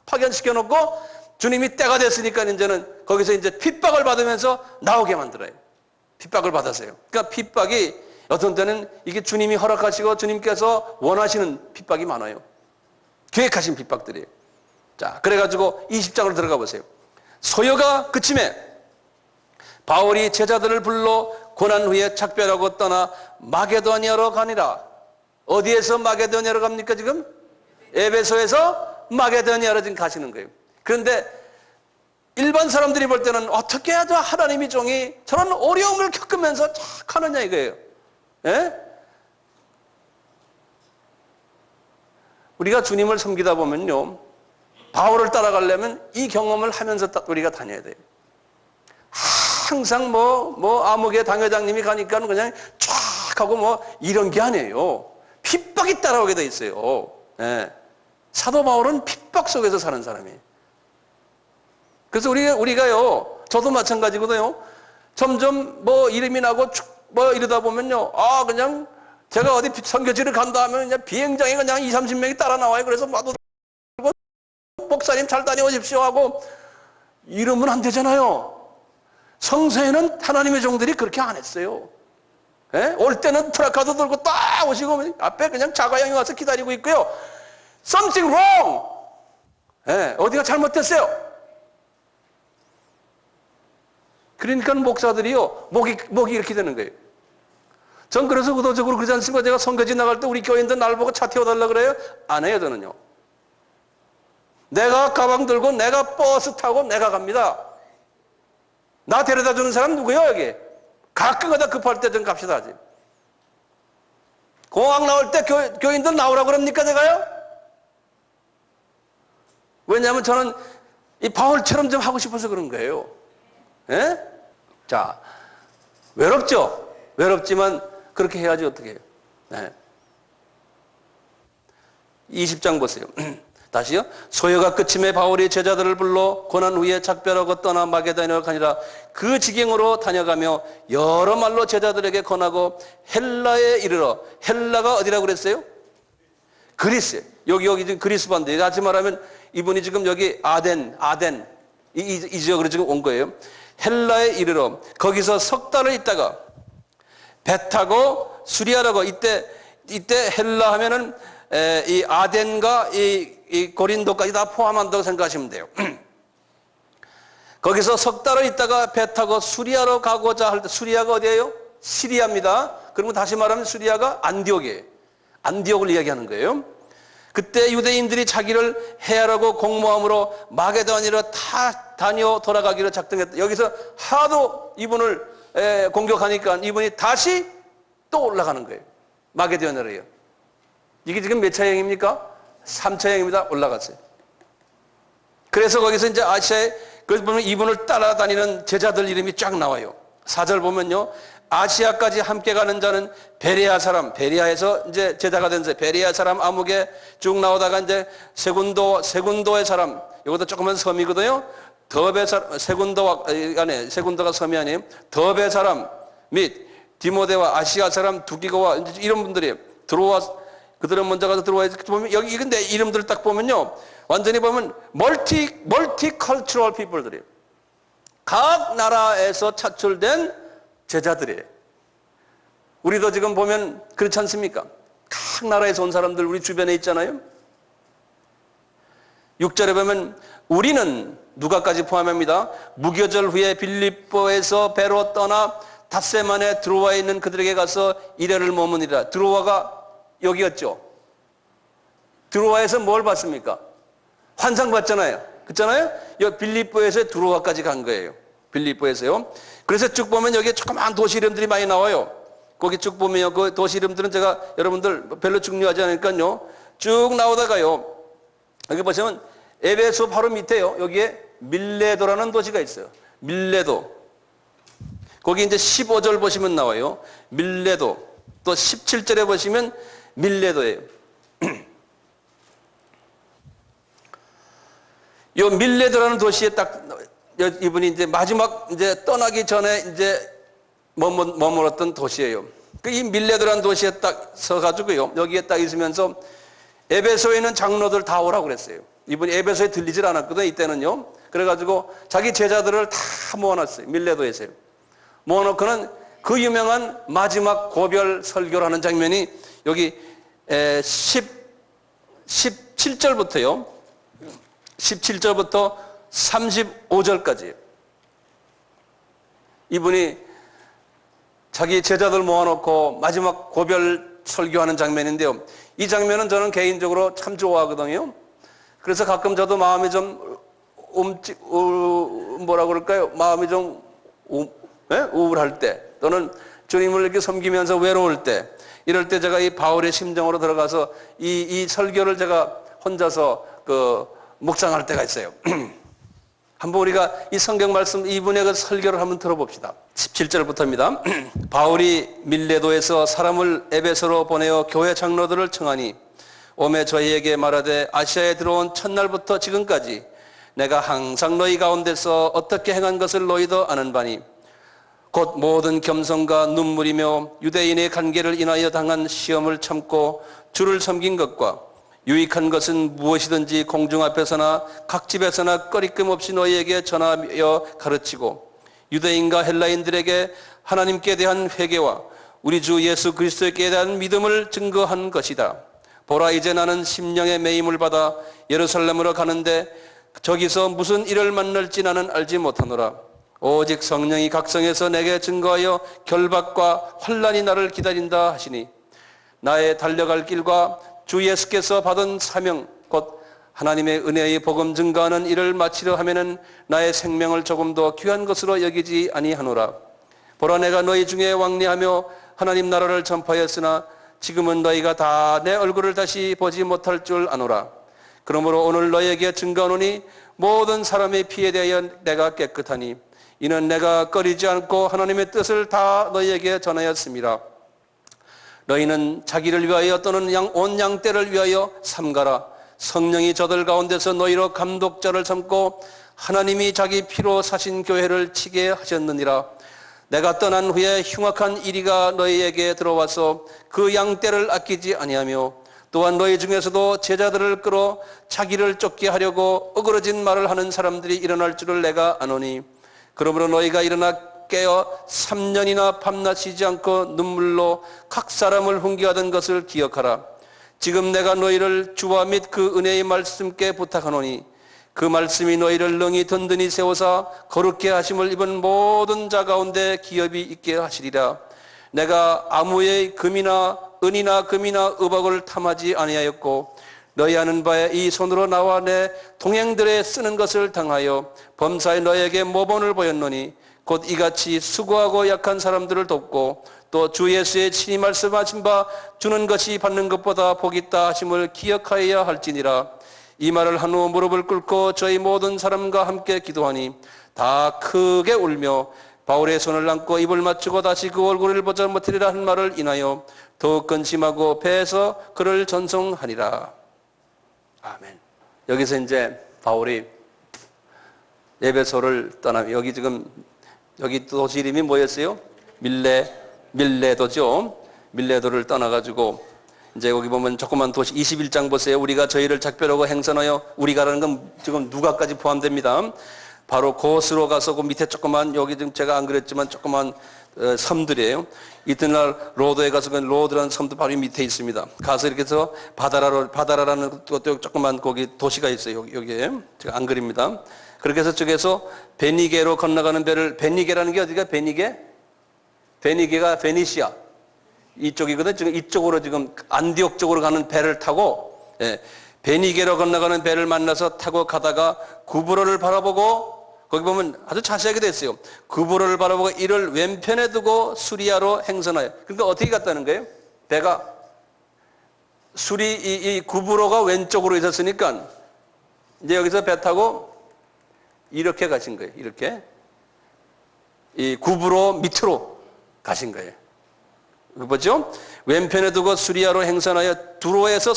파견시켜 놓고 주님이 때가 됐으니까 이제는 거기서 이제 핍박을 받으면서 나오게 만들어요. 핍박을 받았어요. 그러니까 핍박이 어떤 때는 이게 주님이 허락하시고 주님께서 원하시는 핍박이 많아요. 계획하신 핍박들이에요. 자, 그래가지고 20장으로 들어가 보세요. 소요가 그침에 바울이 제자들을 불러 고난 후에 작별하고 떠나 마게도니아로 가니라. 어디에서 마게도니아로 갑니까 지금? 에베소에서 마게도니아로 지금 가시는 거예요. 그런데 일반 사람들이 볼 때는 어떻게 해야 하나님의 종이 저런 어려움을 겪으면서 착 하느냐 이거예요. 예? 우리가 주님을 섬기다 보면요, 바울을 따라가려면 이 경험을 하면서 우리가 다녀야 돼요. 항상 암흑의 당회장님이 가니까 그냥 쫙 하고 이런 게 아니에요. 핍박이 따라오게 돼 있어요. 예. 사도 바울은 핍박 속에서 사는 사람이에요. 그래서 우리가요, 저도 마찬가지거든요. 점점 이름이 나고 이러다 보면요, 그냥 제가 어디 선교지를 간다 하면 그냥 비행장에 그냥 20, 30명이 따라 나와요. 그래서 목사님 잘 다녀오십시오 하고 이러면 안 되잖아요. 성서에는 하나님의 종들이 그렇게 안 했어요. 예? 올 때는 프라카드 들고 딱 오시고 앞에 그냥 자가용이 와서 기다리고 있고요. Something wrong! 예, 어디가 잘못됐어요? 그러니까 목사들이요, 목이 이렇게 되는 거예요. 전 그래서 의도적으로 그러지 않습니까? 제가 선교지 나갈 때 우리 교인들 날 보고 차 태워달라 그래요? 안 해요, 저는요. 내가 가방 들고 내가 버스 타고 내가 갑니다. 나 데려다 주는 사람 누구예요, 여기? 가끔가다 급할 때 좀 갑시다, 하지. 공항 나올 때 교인들 나오라고 그럽니까, 제가요? 왜냐하면 저는 이 바울처럼 좀 하고 싶어서 그런 거예요. 예? 자, 외롭죠? 외롭지만 그렇게 해야지 어떻게 해요? 네. 20장 보세요. 다시요. 소요가 끝임에 바울이 제자들을 불러 고난 후에 작별하고 떠나 마게도냐로 가니라. 그 지경으로 다녀가며 여러 말로 제자들에게 권하고 헬라에 이르러. 헬라가 어디라고 그랬어요? 그리스. 여기 지금 그리스 반대. 다시 말하면 이분이 지금 여기 아덴 이 지역으로 지금 온 거예요. 헬라에 이르러 거기서 석 달을 있다가 배 타고 수리아라고. 이때 헬라 하면은 이 아덴과 이 고린도까지 다 포함한다고 생각하시면 돼요. 거기서 석 달을 있다가 배 타고 수리아로 가고자 할 때, 수리아가 어디예요? 시리아입니다. 그러면 다시 말하면 수리아가 안디옥이에요. 안디옥을 이야기하는 거예요. 그때 유대인들이 자기를 해하라고 공모함으로 마게도냐로 다 다녀 돌아가기로 작정했다. 여기서 하도 이분을 공격하니까 이분이 다시 또 올라가는 거예요. 마게도냐로요. 이게 지금 몇 차 여행입니까? 3차 여행입니다. 올라갔어요. 그래서 거기서 이제 아시아에, 그래서 보면 이분을 따라다니는 제자들 이름이 쫙 나와요. 4절 보면요. 아시아까지 함께 가는 자는 베레아 사람, 베레아에서 이제 제자가 된 자, 베레아 사람 아무개 쭉 나오다가 이제 세군도의 사람, 이것도 조그만 섬이거든요. 더베 사람, 세군도가 섬이 아니에요. 더베 사람 및 디모데와 아시아 사람 두기고와 이런 분들이 들어와, 그들은 먼저 가서 들어와 있을 때 보면 여기 근데 이름들을 딱 보면요. 완전히 보면 멀티컬처럴 피플들이에요. 각 나라에서 차출된 제자들이에요. 우리도 지금 보면 그렇지 않습니까? 각 나라에서 온 사람들 우리 주변에 있잖아요. 6절에 보면 우리는 누가까지 포함합니다. 무교절 후에 빌립보에서 배로 떠나 닷새만에 드로아에 있는 그들에게 가서 이래를 머무니라. 드로아가 여기였죠. 드로아에서 뭘 봤습니까? 환상 봤잖아요. 그렇잖아요? 여기 빌립보에서 드로아까지 간 거예요. 빌립보에서요. 그래서 쭉 보면 여기에 조그마한 도시 이름들이 많이 나와요. 거기 쭉 보면요. 그 도시 이름들은 제가 여러분들 별로 중요하지 않으니까요. 쭉 나오다가요. 여기 보시면 에베소 바로 밑에요. 여기에 밀레도라는 도시가 있어요. 밀레도. 거기 이제 15절 보시면 나와요. 밀레도. 또 17절에 보시면 밀레도예요. 요 밀레도라는 도시에 딱 이분이 이제 마지막 이제 떠나기 전에 이제 머물렀던 도시예요. 이 밀레도라는 도시에 딱 서가지고요. 여기에 딱 있으면서 에베소에 있는 장로들 다 오라고 그랬어요. 이분이 에베소에 들리질 않았거든요. 이때는요. 그래가지고 자기 제자들을 다 모아놨어요. 밀레도에서요. 모아놓고는 그 유명한 마지막 고별 설교를 하는 장면이 여기 17절부터요. 17절부터 35절까지 이분이 자기 제자들 모아놓고 마지막 고별 설교하는 장면인데요. 이 장면은 저는 개인적으로 참 좋아하거든요. 그래서 가끔 저도 마음이 좀 뭐라 그럴까요? 마음이 좀 우울할 때 또는 주님을 이렇게 섬기면서 외로울 때 이럴 때 제가 이 바울의 심정으로 들어가서 이 설교를 제가 혼자서 묵상할 때가 있어요. 한번 우리가 이 성경 말씀 이분의 그 설교를 한번 들어봅시다. 17절부터입니다. 바울이 밀레도에서 사람을 에베소로 보내어 교회 장로들을 청하니 오매 저희에게 말하되 아시아에 들어온 첫날부터 지금까지 내가 항상 너희 가운데서 어떻게 행한 것을 너희도 아는 바니 곧 모든 겸손과 눈물이며 유대인의 관계를 인하여 당한 시험을 참고 주를 섬긴 것과 유익한 것은 무엇이든지 공중 앞에서나 각 집에서나 꺼리낌 없이 너희에게 전하여 가르치고 유대인과 헬라인들에게 하나님께 대한 회개와 우리 주 예수 그리스도께 대한 믿음을 증거한 것이다. 보라 이제 나는 심령의 매임을 받아 예루살렘으로 가는데 저기서 무슨 일을 만날지 나는 알지 못하노라. 오직 성령이 각성해서 내게 증거하여 결박과 환난이 나를 기다린다 하시니 나의 달려갈 길과 주 예수께서 받은 사명 곧 하나님의 은혜의 복음 증거하는 일을 마치려 하면은 나의 생명을 조금 더 귀한 것으로 여기지 아니하노라. 보라 내가 너희 중에 왕래하며 하나님 나라를 전파하였으나 지금은 너희가 다 내 얼굴을 다시 보지 못할 줄 아노라. 그러므로 오늘 너희에게 증거하노니 모든 사람의 피에 대하여 내가 깨끗하니 이는 내가 꺼리지 않고 하나님의 뜻을 다 너희에게 전하였습니다. 너희는 자기를 위하여 또는 온 양떼를 위하여 삼가라. 성령이 저들 가운데서 너희로 감독자를 삼고 하나님이 자기 피로 사신 교회를 치게 하셨느니라. 내가 떠난 후에 흉악한 이리가 너희에게 들어와서 그 양떼를 아끼지 아니하며 또한 너희 중에서도 제자들을 끌어 자기를 쫓게 하려고 어그러진 말을 하는 사람들이 일어날 줄을 내가 아노니 그러므로 너희가 일어나 깨어 3년이나 밤낮 쉬지 않고 눈물로 각 사람을 훈계하던 것을 기억하라. 지금 내가 너희를 주와 및 그 은혜의 말씀께 부탁하노니 그 말씀이 너희를 능히 든든히 세워서 거룩게 하심을 입은 모든 자 가운데 기업이 있게 하시리라. 내가 아무의 금이나 은이나 금이나 의복을 탐하지 아니하였고 너희 아는 바에 이 손으로 나와 내 동행들에 쓰는 것을 당하여 범사에 너희에게 모본을 보였노니 곧 이같이 수고하고 약한 사람들을 돕고 또 주 예수의 친히 말씀하신 바 주는 것이 받는 것보다 복이 있다 하심을 기억하여야 할지니라. 이 말을 한 후 무릎을 꿇고 저희 모든 사람과 함께 기도하니 다 크게 울며 바울의 손을 안고 입을 맞추고 다시 그 얼굴을 보자 못하리라 한 말을 인하여 더욱 근심하고 배에서 그를 전송하니라. 아멘. 여기서 이제 바울이 에베소를 떠나 여기 도시 이름이 뭐였어요? 밀레도죠. 밀레도를 떠나가지고 이제 여기 보면 조그만 도시 21장 보세요. 우리가 저희를 작별하고 행선하여 우리가라는 건 지금 누가까지 포함됩니다. 바로 곳으로 가서 그 밑에 조그만 여기 지금 제가 안 그랬지만 조그만 섬들이에요. 이튿날 로드에 가서 그 로드라는 섬도 바로 밑에 있습니다. 가서 이렇게 해서 바다라는 것도 조그만 거기 도시가 있어요. 여기에 제가 안 그립니다. 그렇게 해서 저기에서 베니게로 건너가는 배를 베니게라는 게 어디가 베니게? 베니게가 베니시아 이쪽이거든. 지금 이쪽으로 지금 안디옥 쪽으로 가는 배를 타고 베니게로 건너가는 배를 만나서 타고 가다가 구브로를 바라보고 거기 보면 아주 자세하게 돼 있어요. 구브로를 바라보고 이를 왼편에 두고 수리아로 행선하여. 그러니까 어떻게 갔다는 거예요? 배가 이 구브로가 왼쪽으로 있었으니까 이제 여기서 배 타고 이렇게 가신 거예요. 이렇게 이 구브로 밑으로 가신 거예요. 뭐죠? 왼편에 두고 수리아로 행선하여 두로에서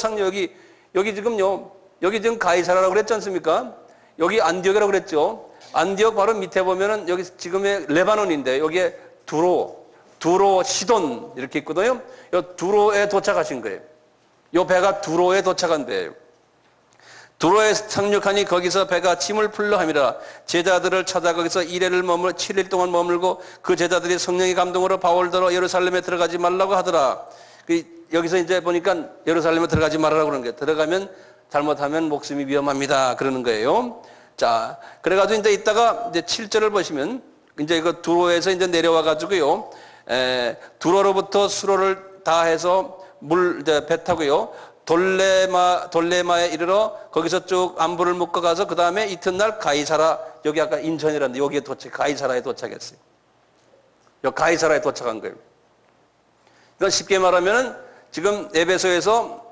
여기 지금 가이사라라고 그랬지 않습니까? 여기 안디옥이라고 그랬죠. 안디옥 바로 밑에 보면은 여기 지금의 레바논인데 여기에 두로, 시돈 이렇게 있거든요. 요 두로에 도착하신 거예요. 요 배가 두로에 도착한 배예요. 두로에 상륙하니 거기서 배가 짐을 풀러 함이라. 제자들을 찾아 거기서 7일 동안 머물고 그 제자들이 성령의 감동으로 바울더러 예루살렘에 들어가지 말라고 하더라. 여기서 이제 보니까 예루살렘에 들어가지 말라고 그러는 거예요. 들어가면 잘못하면 목숨이 위험합니다. 그러는 거예요. 자, 그래가지고 이제 이따가 이제 7절을 보시면 이제 그 두로에서 이제 내려와 가지고요. 두로로부터 수로를 다 해서 배 타고요. 돌레마에 이르러 거기서 쭉 안부를 묻고 가서 그 다음에 이튿날 가이사라, 여기 아까 인천이라는데 여기에 가이사라에 도착했어요. 여기 가이사라에 도착한 거예요. 그러니까 쉽게 말하면 지금 에베소에서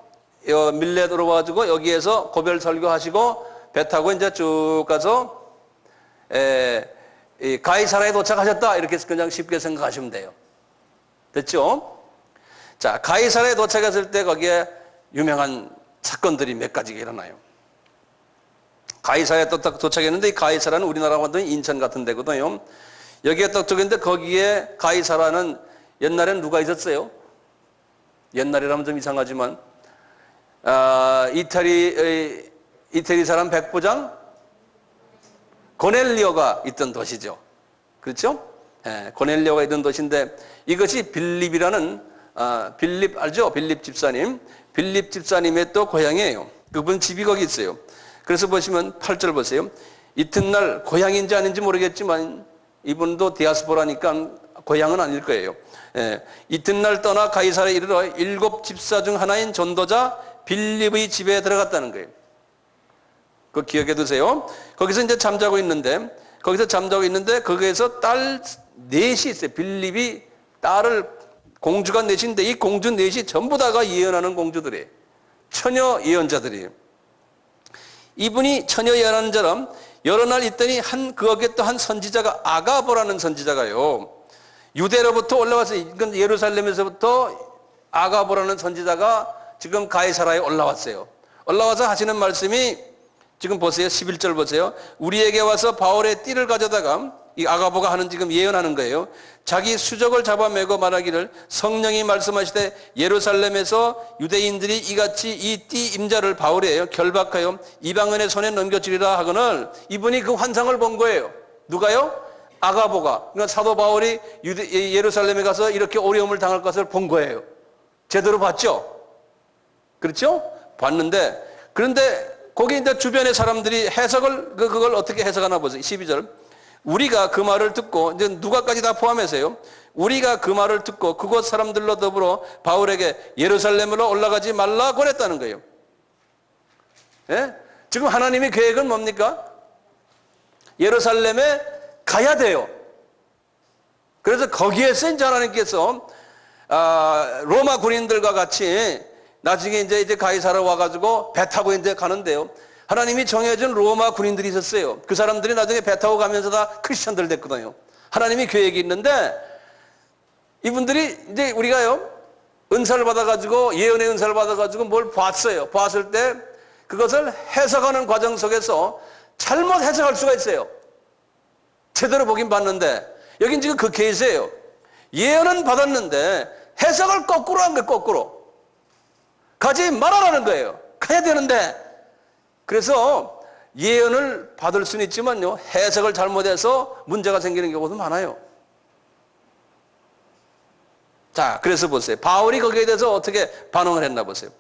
밀레도로 와가지고 여기에서 고별 설교하시고 배 타고 이제 쭉 가서 가이사라에 도착하셨다 이렇게 그냥 쉽게 생각하시면 돼요. 됐죠? 자, 가이사라에 도착했을 때 거기에 유명한 사건들이 몇 가지가 일어나요. 가이사라에 도착했는데 이 가이사라는 우리나라와 완전히 인천 같은 데거든요. 여기에 도착했는데 거기에 가이사라는 옛날엔 누가 있었어요? 옛날이라면 좀 이상하지만 이태리 사람 백부장 고넬리오가 있던 도시죠. 그렇죠? 고넬리오가 있던 도시인데 이것이 빌립이라는 빌립 알죠? 빌립 집사님. 빌립 집사님의 또 고향이에요. 그분 집이 거기 있어요. 그래서 보시면 8절 보세요. 이튿날 고향인지 아닌지 모르겠지만 이분도 디아스포라니까 고향은 아닐 거예요. 이튿날 떠나 가이사라에 이르러 7 집사 중 하나인 전도자 빌립의 집에 들어갔다는 거예요. 그거 기억해 두세요. 거기서 이제 잠자고 있는데 거기에서 딸 넷이 있어요. 빌립이 딸을 공주가 넷인데 이 공주 넷이 전부 다가 예언하는 공주들이에요. 처녀 예언자들이에요. 이분이 처녀 예언하는 자람 여러 날 있더니 거기에 또 한 선지자가 아가보라는 선지자가요. 유대로부터 올라와서 이건 예루살렘에서부터 아가보라는 선지자가 지금 가이사라에 올라왔어요. 올라와서 하시는 말씀이 지금 보세요. 11절 보세요. 우리에게 와서 바울의 띠를 가져다가 이 아가보가 하는 지금 예언하는 거예요. 자기 수족을 잡아매고 말하기를 성령이 말씀하시되 예루살렘에서 유대인들이 이같이 이 띠 임자를 바울이에요. 결박하여 이방인의 손에 넘겨주리라 하거늘 이분이 그 환상을 본 거예요. 누가요? 아가보가. 그러니까 사도 바울이 예루살렘에 가서 이렇게 어려움을 당할 것을 본 거예요. 제대로 봤죠? 그렇죠? 봤는데 그런데 거기 이제 주변의 사람들이 해석을 그걸 어떻게 해석하나 보세요. 12절. 우리가 그 말을 듣고 이제 누가까지 다 포함해서요. 우리가 그 말을 듣고 그곳 사람들로 더불어 바울에게 예루살렘으로 올라가지 말라 권했다는 거예요. 예? 지금 하나님의 계획은 뭡니까? 예루살렘에 가야 돼요. 그래서 거기에서 이제 하나님께서 로마 군인들과 같이 나중에 이제 가이사라 와가지고 배 타고 이제 가는데요. 하나님이 정해준 로마 군인들이 있었어요. 그 사람들이 나중에 배 타고 가면서 다 크리스천들 됐거든요. 하나님이 계획이 있는데 이분들이 이제 우리가요 은사를 받아가지고 예언의 은사를 받아가지고 뭘 봤어요. 봤을 때 그것을 해석하는 과정 속에서 잘못 해석할 수가 있어요. 제대로 보긴 봤는데 여긴 지금 그 케이스예요. 예언은 받았는데 해석을 거꾸로 한 거예요. 거꾸로. 가지 말아라는 거예요. 가야 되는데 그래서 예언을 받을 수는 있지만요 해석을 잘못해서 문제가 생기는 경우도 많아요. 자, 그래서 보세요. 바울이 거기에 대해서 어떻게 반응을 했나 보세요.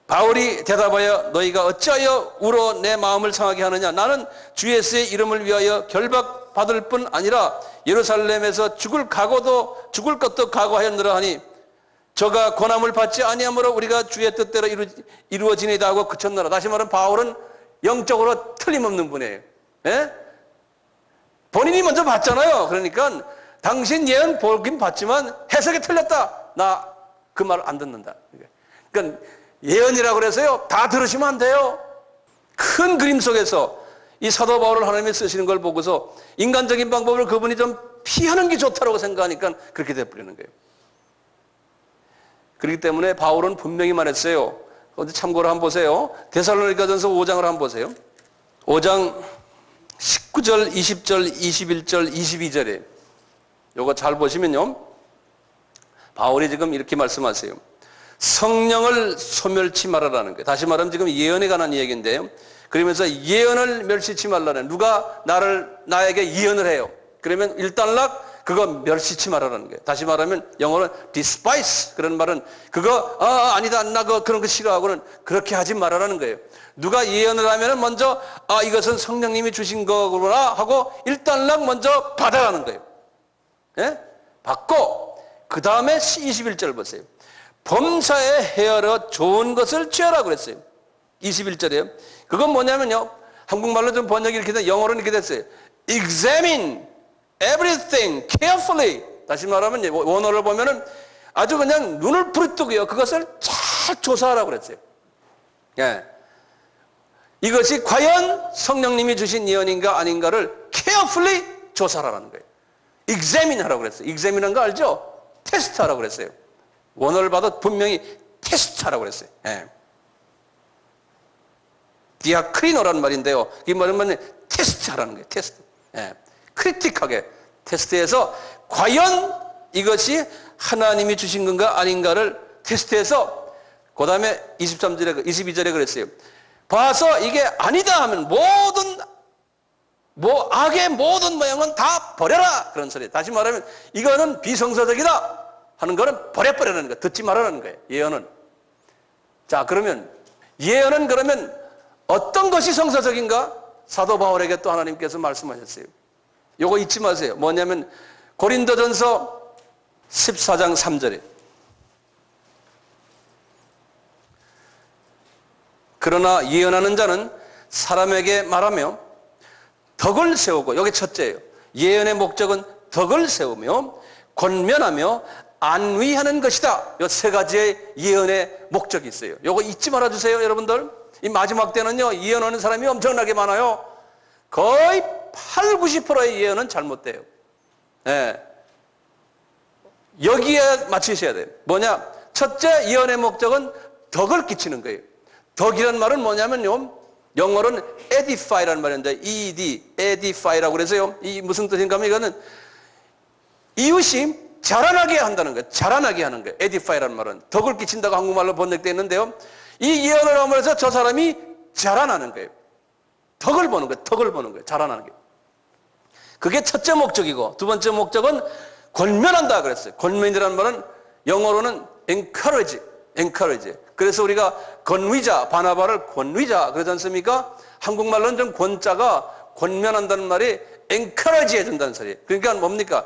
바울이 대답하여 너희가 어찌하여 울어 내 마음을 상하게 하느냐. 나는 주 예수의 이름을 위하여 결박받을 뿐 아니라 예루살렘에서 죽을 것도 각오하였느라 하니 저가 권함을 받지 아니하므로 우리가 주의 뜻대로 이루어지니이다 하고 그쳤노라. 다시 말하면 바울은 영적으로 틀림없는 분이에요. 예? 본인이 먼저 봤잖아요. 그러니까 당신 예언 보긴 봤지만 해석이 틀렸다. 나 그 말 안 듣는다. 그러니까 예언이라고 그래서요 다 들으시면 안 돼요. 큰 그림 속에서 이 사도 바울을 하나님이 쓰시는 걸 보고서 인간적인 방법을 그분이 좀 피하는 게 좋다고 생각하니까 그렇게 돼버리는 거예요. 그렇기 때문에 바울은 분명히 말했어요. 어디 참고로 한번 보세요. 데살로니가전서 5장을 한번 보세요. 5장 19절, 20절, 21절, 22절에 요거 잘 보시면요. 바울이 지금 이렇게 말씀하세요. 성령을 소멸치 말아라는 거예요. 다시 말하면 지금 예언에 관한 이야기인데요. 그러면서 예언을 멸시치 말라는 누가 나에게 예언을 해요. 그러면 일단락 그거 멸시치 말아라는 거예요. 다시 말하면 영어는 despise 그런 말은 그거 아니다 나 그런 거 싫어하고는 그렇게 하지 말아라는 거예요. 누가 예언을 하면은 먼저 이것은 성령님이 주신 거구나 하고 일단락 먼저 받아가는 거예요. 예? 받고 그 다음에 21절 보세요. 범사에 헤아려 좋은 것을 취하라 그랬어요. 21절이에요. 그건 뭐냐면요. 한국말로 좀 번역이 이렇게 돼 영어로는 이렇게 됐어요. Examine everything carefully. 다시 말하면 원어를 보면은 아주 그냥 눈을 부릅뜨고요. 그것을 잘 조사하라고 그랬어요. 예. 이것이 과연 성령님이 주신 예언인가 아닌가를 carefully 조사하라는 거예요. examine 하라고 그랬어요. examine한 거 알죠? 테스트 하라고 그랬어요. 원어를 봐도 분명히 테스트 하라고 그랬어요. 예. 디아크리노라는 말인데요. 이 말은 테스트 하라는 거예요. 테스트. 예. 크리틱하게 테스트해서 과연 이것이 하나님이 주신 건가 아닌가를 테스트해서 그 다음에 22절에 그랬어요. 봐서 이게 아니다 하면 악의 모든 모양은 다 버려라 그런 소리. 다시 말하면 이거는 비성서적이다 하는 거는 버려버리라는 거예요. 듣지 말라는 거예요. 예언은. 자, 그러면 예언은 그러면 어떤 것이 성서적인가? 사도 바울에게 또 하나님께서 말씀하셨어요. 요거 잊지 마세요. 뭐냐면 고린도전서 14장 3절에 그러나 예언하는 자는 사람에게 말하며 덕을 세우고, 여기 첫째예요. 예언의 목적은 덕을 세우며 권면하며 안위하는 것이다. 이 세 가지의 예언의 목적이 있어요. 요거 잊지 말아주세요, 여러분들. 이 마지막 때는요, 예언하는 사람이 엄청나게 많아요. 거의 8, 90%의 예언은 잘못돼요. 예. 여기에 맞추셔야 돼요. 뭐냐? 첫째, 예언의 목적은 덕을 끼치는 거예요. 덕이란 말은 뭐냐면요, 영어로는 edify라는 말인데 edify라고 그래서요, 이 무슨 뜻인가 하면 이거는 이웃이 자라나게 한다는 거예요. 자라나게 하는 거예요. edify라는 말은 덕을 끼친다고 한국말로 번역되어 있는데요, 이 예언을 하면서 저 사람이 자라나는 거예요. 덕을 보는 거예요. 덕을 보는 거예요. 자라나는 게. 그게 첫째 목적이고, 두 번째 목적은 권면한다 그랬어요. 권면이라는 말은 영어로는 encourage. 그래서 우리가 권위자, 바나바를 권위자 그러지 않습니까? 한국말로는 좀 권자가 권면한다는 말이 encourage 해준다는 소리예요. 그러니까 뭡니까?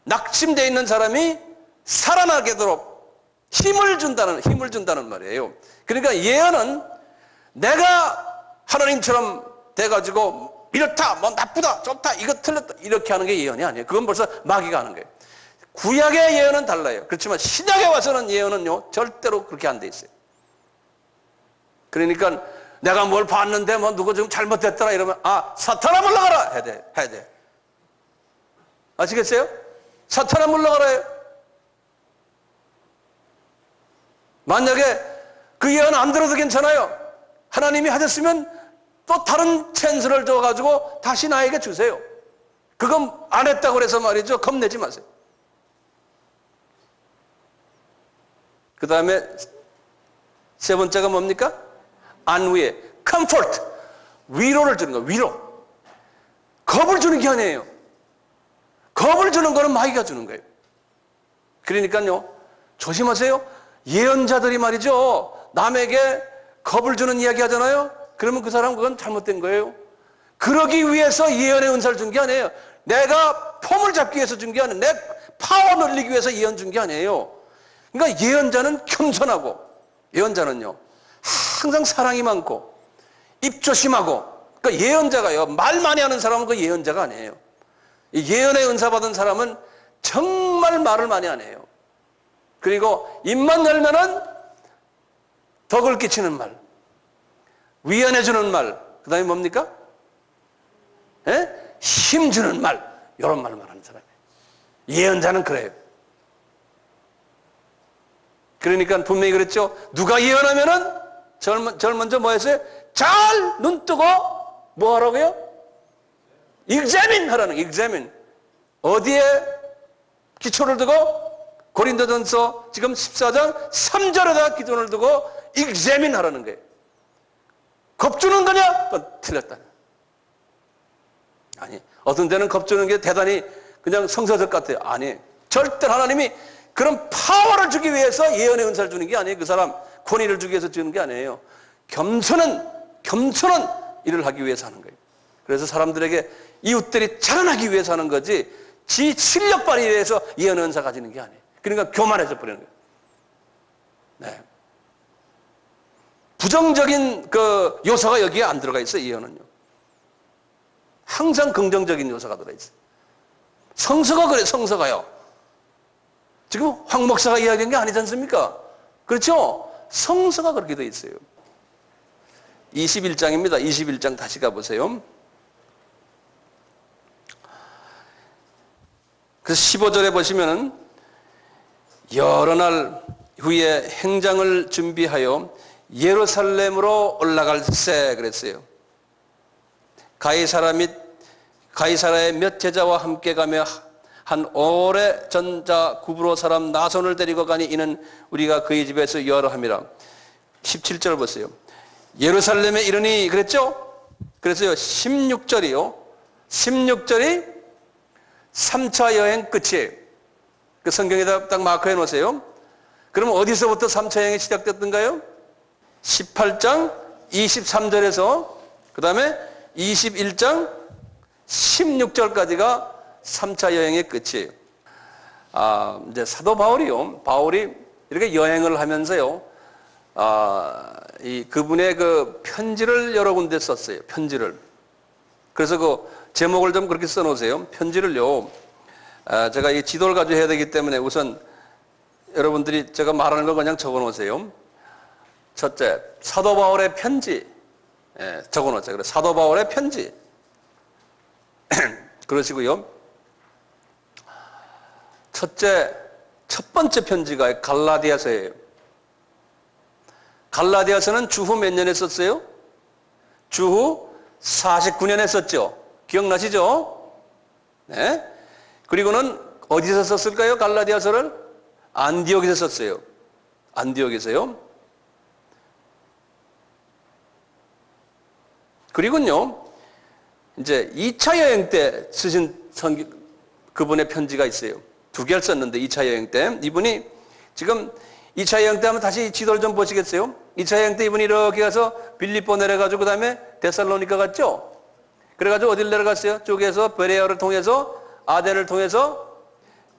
낙심되어 있는 사람이 살아나게 되도록 힘을 준다는 말이에요. 그러니까 예언은 내가 하나님처럼 돼가지고 이렇다, 뭐 나쁘다, 좋다, 이거 틀렸다, 이렇게 하는 게 예언이 아니에요. 그건 벌써 마귀가 하는 거예요. 구약의 예언은 달라요. 그렇지만 신약에 와서는 예언은요, 절대로 그렇게 안 돼 있어요. 그러니까 내가 뭘 봤는데 뭐 누구 좀 잘못됐더라 이러면, 아, 사탄아 물러가라! 해야 돼. 아시겠어요? 사탄아 물러가라 해요. 만약에 그 예언 안 들어도 괜찮아요. 하나님이 하셨으면 또 다른 찬스를 줘가지고 다시 나에게 주세요. 그건 안 했다고 해서 말이죠, 겁내지 마세요. 그 다음에 세 번째가 뭡니까? 안위에 comfort, 위로를 주는 거예요. 위로. 겁을 주는 게 아니에요. 겁을 주는 거는 마귀가 주는 거예요. 그러니까요, 조심하세요. 예언자들이 말이죠, 남에게 겁을 주는 이야기 하잖아요. 그러면 그 사람 그건 잘못된 거예요. 그러기 위해서 예언의 은사를 준 게 아니에요. 내가 폼을 잡기 위해서 준 게 아니에요. 내 파워 늘리기 위해서 예언 준 게 아니에요. 그러니까 예언자는 겸손하고, 예언자는요 항상 사랑이 많고 입조심하고, 그러니까 예언자가요 말 많이 하는 사람은 그 예언자가 아니에요. 이 예언의 은사 받은 사람은 정말 말을 많이 안 해요. 그리고 입만 열면은 덕을 끼치는 말, 위안해주는 말, 그 다음에 뭡니까? 힘주는 말, 이런 말만 하는 사람이에요. 예언자는 그래요. 그러니까 분명히 그랬죠. 누가 예언하면은 절 먼저 뭐 했어요? 잘 눈 뜨고 뭐 하라고요? examine 하라는 거예요. examine. 어디에 기초를 두고? 고린도전서 지금 14장 3절에다 기준을 두고 examine 하라는 거예요. 겁주는 거냐? 그건 틀렸다. 아니, 어떤 데는 겁주는 게 대단히 그냥 성서적 같아요. 아니, 절대 하나님이 그런 파워를 주기 위해서 예언의 은사를 주는 게 아니에요. 그 사람 권위를 주기 위해서 주는 게 아니에요. 겸손한 일을 하기 위해서 하는 거예요. 그래서 사람들에게 이웃들이 자라나기 위해서 하는 거지, 지 실력 발휘에 대해서 예언의 은사 가지는 게 아니에요. 그러니까 교만해져 버리는 거예요. 네. 부정적인 그 요소가 여기에 안 들어가 있어요. 예언은요. 항상 긍정적인 요소가 들어가 있어요. 성서가 그래요. 성서가요. 지금 황 목사가 이야기한 게 아니지 않습니까? 그렇죠? 성서가 그렇게 되어 있어요. 21장입니다. 21장 다시 가보세요. 그래서 15절에 보시면은 여러 날 후에 행장을 준비하여 예루살렘으로 올라갈세 그랬어요. 가이사라의 몇 제자와 함께 가며 한 오래 전자 구브로 사람 나손을 데리고 가니 이는 우리가 그의 집에서 여러 함이라. 17절 보세요. 예루살렘에 이르니 그랬죠? 그래서요 16절이요. 16절이 3차 여행 끝이에요. 그 성경에다 딱 마크해 놓으세요. 그러면 어디서부터 3차 여행이 시작됐던가요? 18장 23절에서 그 다음에 21장 16절까지가 3차 여행의 끝이에요. 이제 사도 바울이 이렇게 여행을 하면서요, 그분의 그 편지를 여러 군데 썼어요. 편지를. 그래서 그 제목을 좀 그렇게 써놓으세요. 편지를요. 제가 이 지도를 가지고 해야 되기 때문에 우선 여러분들이 제가 말하는 걸 그냥 적어 놓으세요. 첫째, 사도 바울의 편지. 적어 놓으세요. 그래, 사도 바울의 편지. 그러시고요. 첫 번째 편지가 갈라디아서예요. 갈라디아서는 주후 몇 년에 썼어요? 주후 49년에 썼죠. 기억나시죠? 네. 그리고는 어디서 썼을까요? 갈라디아서를? 안디옥에서 썼어요. 안디옥에서요. 그리고요, 이제 2차 여행 때 쓰신 그분의 편지가 있어요. 2개를 썼는데 2차 여행 때 이분이 지금 2차 여행 때 하면 다시 지도를 좀 보시겠어요? 2차 여행 때 이분이 이렇게 가서 빌립보 내려가지고 그 다음에 데살로니가 갔죠? 그래가지고 어딜 내려갔어요? 쪽에서 베레아를 통해서 아덴을 통해서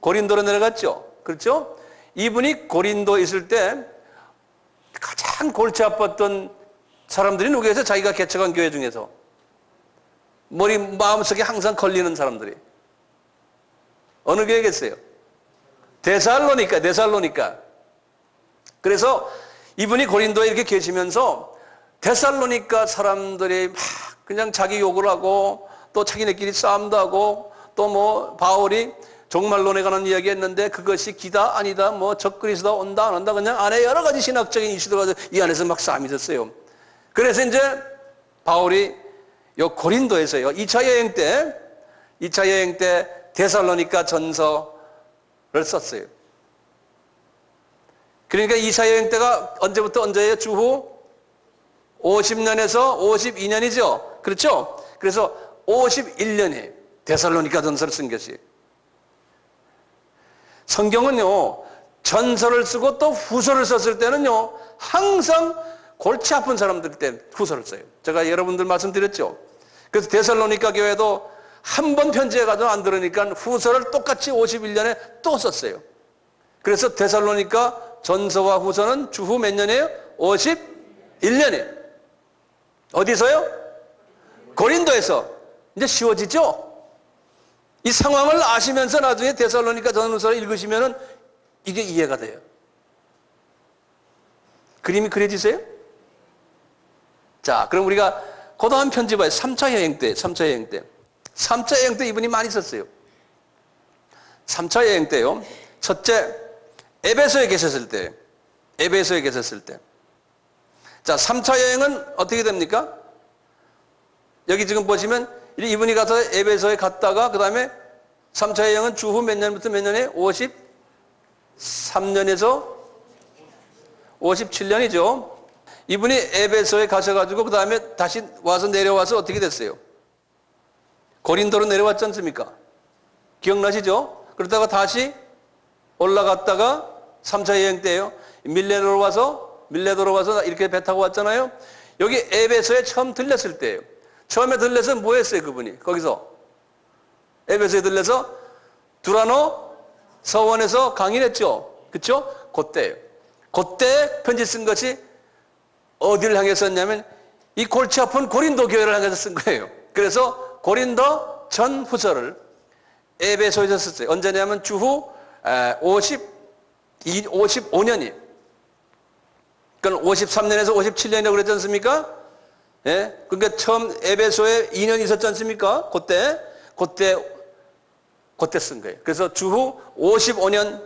고린도로 내려갔죠? 그렇죠? 이분이 고린도에 있을 때 가장 골치 아팠던 사람들이 누구였어요? 자기가 개척한 교회 중에서 마음속에 항상 걸리는 사람들이 어느 교회겠어요? 데살로니가. 그래서 이분이 고린도에 이렇게 계시면서 데살로니가 사람들이 막 그냥 자기 욕을 하고 또 자기네끼리 싸움도 하고 또 뭐 바울이 종말론에 관한 이야기 했는데 그것이 기다 아니다 뭐 적그리스도가 온다 안 온다 그냥 안에 여러 가지 신학적인 이슈들가 이 안에서 막 싸움이 있었어요. 그래서 이제 바울이 요 고린도에서요 2차 여행 때 데살로니가 전서를 썼어요. 그러니까 2차 여행 때가 언제부터 언제예요? 주후 50년에서 52년이죠. 그렇죠? 그래서 51년에 데살로니가 전서를 쓴 것이. 성경은요, 전서를 쓰고 또 후서를 썼을 때는요, 항상 골치 아픈 사람들 때 후서를 써요. 제가 여러분들 말씀드렸죠. 그래서 데살로니가 교회도 한 번 편지해가지고 안 들으니까 후서를 똑같이 51년에 또 썼어요. 그래서 데살로니가 전서와 후서는 주후 몇 년이에요? 51년이에요. 어디서요? 고린도에서. 이제 쉬워지죠? 이 상황을 아시면서 나중에 데살로니가 전서를 읽으시면은 이게 이해가 돼요. 그림이 그려지세요? 자, 그럼 우리가 그 다음 편지 봐요. 3차 여행 때. 3차 여행 때 이분이 많이 썼어요. 3차 여행 때요. 첫째, 에베소에 계셨을 때. 자, 3차 여행은 어떻게 됩니까? 여기 지금 보시면 이분이 가서 에베소에 갔다가 그 다음에 3차 여행은 주후 몇 년부터 몇 년에? 53년에서 57년이죠. 이분이 에베소에 가셔가지고 그 다음에 다시 와서 내려와서 어떻게 됐어요? 고린도로 내려왔지 않습니까? 기억나시죠? 그러다가 다시 올라갔다가 3차 여행 때예요. 밀레도로 와서 이렇게 배 타고 왔잖아요. 여기 에베소에 처음 들렸을 때예요. 처음에 들려서 뭐 했어요, 그분이? 거기서 에베소에 들려서 두라노 서원에서 강의를 했죠. 그렇죠? 그때예요. 그때 편지 쓴 것이 어디를 향해 썼냐면 이 골치 아픈 고린도 교회를 향해서 쓴 거예요. 그래서 고린도 전 후서를 에베소에서 썼어요. 언제냐면 주후 55년이에요. 그러니까 53년에서 57년이라고 그랬지 않습니까? 예? 그러니까 처음 에베소에 2년 있었지 않습니까? 그때 쓴 거예요. 그래서 주후 55년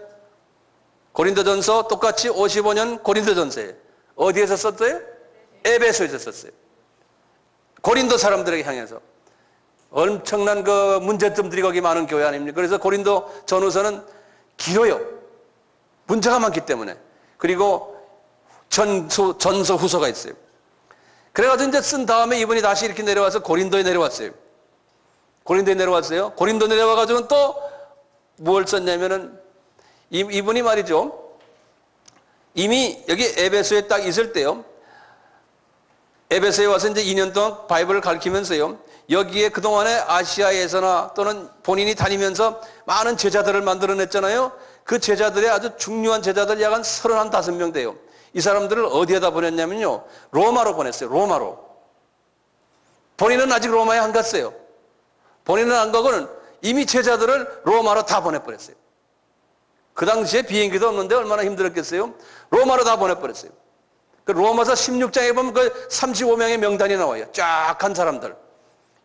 고린도전서 똑같이 55년 고린도전서예요. 어디에서 썼어요? 에베소에서 썼어요. 고린도 사람들에게 향해서. 엄청난 그 문제점들이 거기 많은 교회 아닙니까? 그래서 고린도 전후서는 길어요. 문제가 많기 때문에. 그리고 전서 후서가 있어요. 그래가지고 이제 쓴 다음에 이분이 다시 이렇게 내려와서 고린도에 내려왔어요. 고린도 내려와가지고는 또 뭘 썼냐면은 이분이 말이죠. 이미 여기 에베소에 딱 있을 때요. 에베소에 와서 이제 2년 동안 바이블을 가르치면서요. 여기에 그동안에 아시아에서나 또는 본인이 다니면서 많은 제자들을 만들어냈잖아요. 그 제자들의 아주 중요한 제자들 약 한 35명 돼요. 이 사람들을 어디에다 보냈냐면요. 로마로 보냈어요. 로마로. 본인은 아직 로마에 안 갔어요. 본인은 안 가고는 이미 제자들을 로마로 다 보내버렸어요. 그 당시에 비행기도 없는데 얼마나 힘들었겠어요? 로마로 다 보내버렸어요. 그 로마서 16장에 보면 그 35명의 명단이 나와요. 쫙 한 사람들.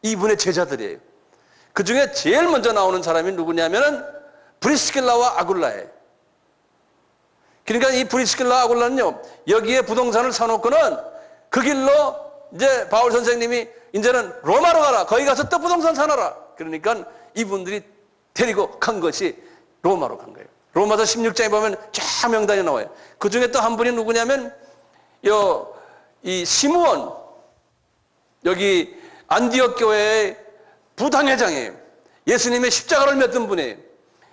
이분의 제자들이에요. 그 중에 제일 먼저 나오는 사람이 누구냐면은 브리스길라와 아굴라예요. 그러니까 이 브리스길라 아굴라는요, 여기에 부동산을 사놓고는 그 길로 이제 바울 선생님이 이제는 로마로 가라. 거기 가서 또 부동산 사놔라. 그러니까 이분들이 데리고 간 것이 로마로 간 거예요. 로마서 16장에 보면 쫙 명단이 나와요. 그 중에 또 한 분이 누구냐면 이 시므온, 여기 안디옥 교회의 부당회장이에요. 예수님의 십자가를 맺던 분이에요.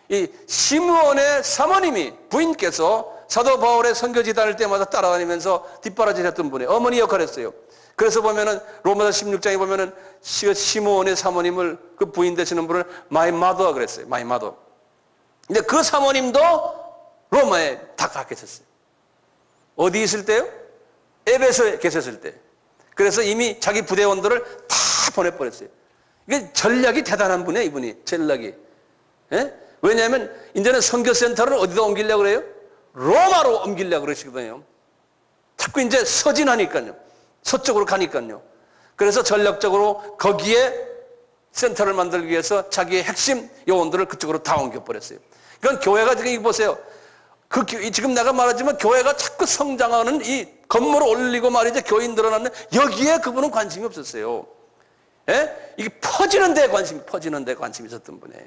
이 시므온의 사모님이, 부인께서 사도 바울의 선교지 다닐 때마다 따라다니면서 뒷바라지를 했던 분이에요. 어머니 역할을 했어요. 그래서 보면은 로마서 16장에 보면은 시므온의 사모님을, 그 부인 되시는 분을 마이 mother 그랬어요. 마이 mother. 근데 그 사모님도 로마에 다 가 계셨어요. 어디 있을 때요? 에베소에 계셨을 때. 그래서 이미 자기 부대원들을 다 보내버렸어요. 이게 전략이 대단한 분이에요, 이분이. 전략이. 예? 왜냐하면 이제는 선교센터를 어디다 옮기려고 그래요? 로마로 옮기려고 그러시거든요. 자꾸 이제 서진하니까요. 서쪽으로 가니까요. 그래서 전략적으로 거기에 센터를 만들기 위해서 자기의 핵심 요원들을 그쪽으로 다 옮겨버렸어요. 그러니까 교회가 지금 이거 보세요. 지금 내가 말하지만 교회가 자꾸 성장하는 이 건물을 올리고 말이죠. 교인 늘어나는 여기에 그분은 관심이 없었어요. 예? 이게 퍼지는 데 관심이 있었던 분이에요.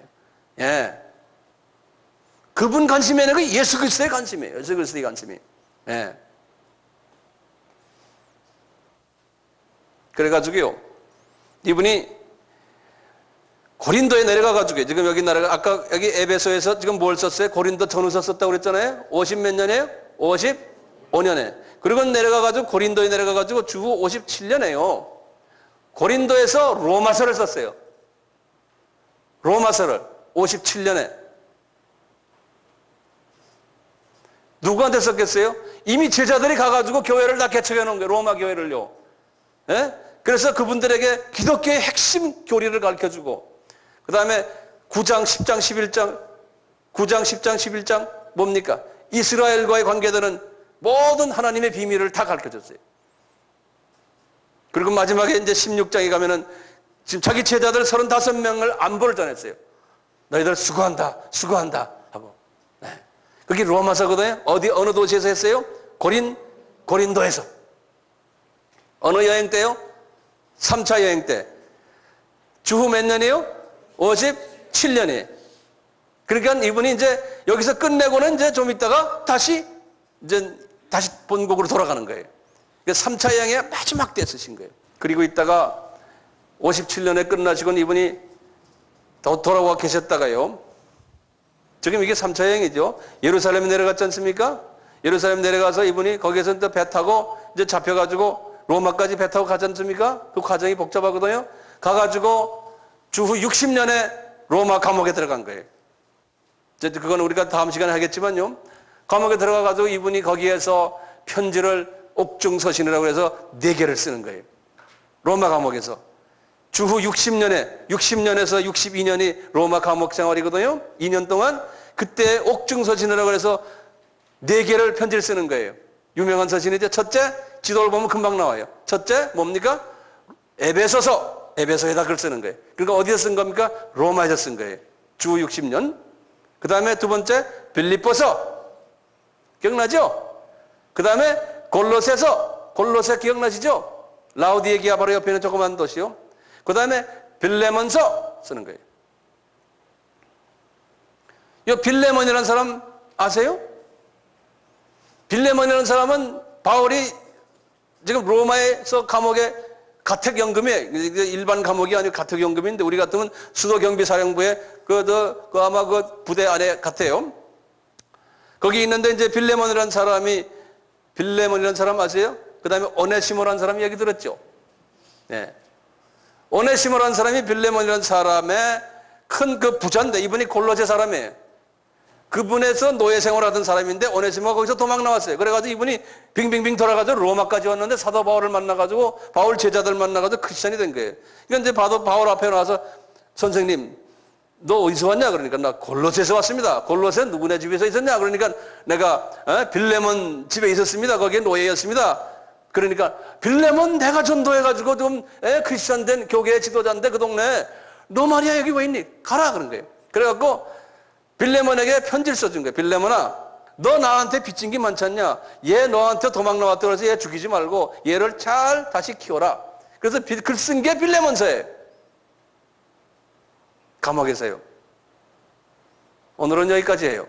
예. 그분 관심이 아니라 예수 그리스도의 관심이에요. 예수 그리스도의 관심이. 예. 그래가지고요, 이분이 고린도에 내려가가지고, 지금 여기 아까 여기 에베소에서 지금 뭘 썼어요? 고린도 전후서 썼다고 그랬잖아요? 50 몇 년이에요? 55년에. 그리고 내려가가지고, 고린도에 내려가가지고 주 57년에요. 고린도에서 로마서를 썼어요. 로마서를 57년에. 누구한테 썼겠어요? 이미 제자들이 가가지고 교회를 다 개척해 놓은 거예요. 로마 교회를요. 예? 그래서 그분들에게 기독교의 핵심 교리를 가르쳐주고, 그 다음에 9장, 10장, 11장, 9장, 10장, 11장, 뭡니까? 이스라엘과의 관계되는 모든 하나님의 비밀을 다 가르쳐줬어요. 그리고 마지막에 이제 16장에 가면은 지금 자기 제자들 35명을 안보를 전했어요. 너희들 수고한다, 수고한다 하고. 네. 그게 로마서거든요. 어느 도시에서 했어요? 고린도에서. 어느 여행 때요? 3차 여행 때. 주후 몇 년이에요? 57년이에요. 그러니까 이분이 이제 여기서 끝내고는 이제 좀 있다가 다시 본국으로 돌아가는 거예요. 3차 여행의 마지막 때 쓰신 거예요. 그리고 있다가 57년에 끝나시고는 이분이 돌아와 계셨다가요. 지금 이게 3차 여행이죠. 예루살렘에 내려갔지 않습니까? 예루살렘 내려가서 이분이 거기에서 또 배 타고 이제 잡혀가지고 로마까지 배 타고 가지 않습니까? 그 과정이 복잡하거든요. 가가지고 주후 60년에 로마 감옥에 들어간 거예요. 그건 우리가 다음 시간에 하겠지만요. 감옥에 들어가가지고 이분이 거기에서 편지를 옥중서신이라고 해서 4개를 쓰는 거예요. 로마 감옥에서. 주후 60년에서 62년이 로마 감옥 생활이거든요. 2년 동안 그때 옥중서신이라고 해서 4개를 편지를 쓰는 거예요. 유명한 서신이죠. 첫째, 지도를 보면 금방 나와요. 첫째, 뭡니까? 에베소에다 글 쓰는 거예요. 그러니까 어디서 쓴 겁니까? 로마에서 쓴 거예요. 주후 60년. 그 다음에 두 번째, 빌립보서. 기억나죠? 그 다음에 골로새 기억나시죠? 라우디에기아 바로 옆에 있는 조그만 도시요. 그 다음에 빌레몬서 쓰는 거예요. 이 빌레몬이라는 사람 아세요? 빌레몬이라는 사람은 바울이 지금 로마에서 감옥에 가택연금이에요. 일반 감옥이 아니고 가택연금인데 우리 같으면 수도경비사령부의 아마 그 부대 안에 같아요. 거기 있는데 이제 빌레몬이라는 사람 아세요? 그 다음에 오네시모라는 사람 얘기 들었죠? 네. 오네시모라는 사람이 빌레몬이라는 사람의 큰 그 부자인데 이분이 골로새 사람이에요. 그분에서 노예 생활하던 사람인데 오네시모가 거기서 도망 나왔어요. 그래가지고 이분이 빙빙빙 돌아가지고 로마까지 왔는데 사도 바울을 만나가지고 바울 제자들 만나가지고 크리스천이 된 거예요. 그러니까 이제 바울 앞에 나와서 선생님 너 어디서 왔냐? 그러니까 나 골로새에서 왔습니다. 골로새 누구네 집에서 있었냐? 그러니까 내가 빌레몬 집에 있었습니다. 거기에 노예였습니다. 그러니까 빌레몬 내가 전도해가지고 좀 크리스천 된 교계 지도자인데 그 동네에 너 말이야 여기 왜 있니? 가라 그런 거예요. 그래갖고 빌레몬에게 편지를 써준 거예요. 빌레몬아 너 나한테 빚진 게 많지 않냐? 얘 너한테 도망 나왔다 그래서 얘 죽이지 말고 얘를 잘 다시 키워라. 그래서 글 쓴 게 빌레몬서예요. 감옥에서요. 오늘은 여기까지예요.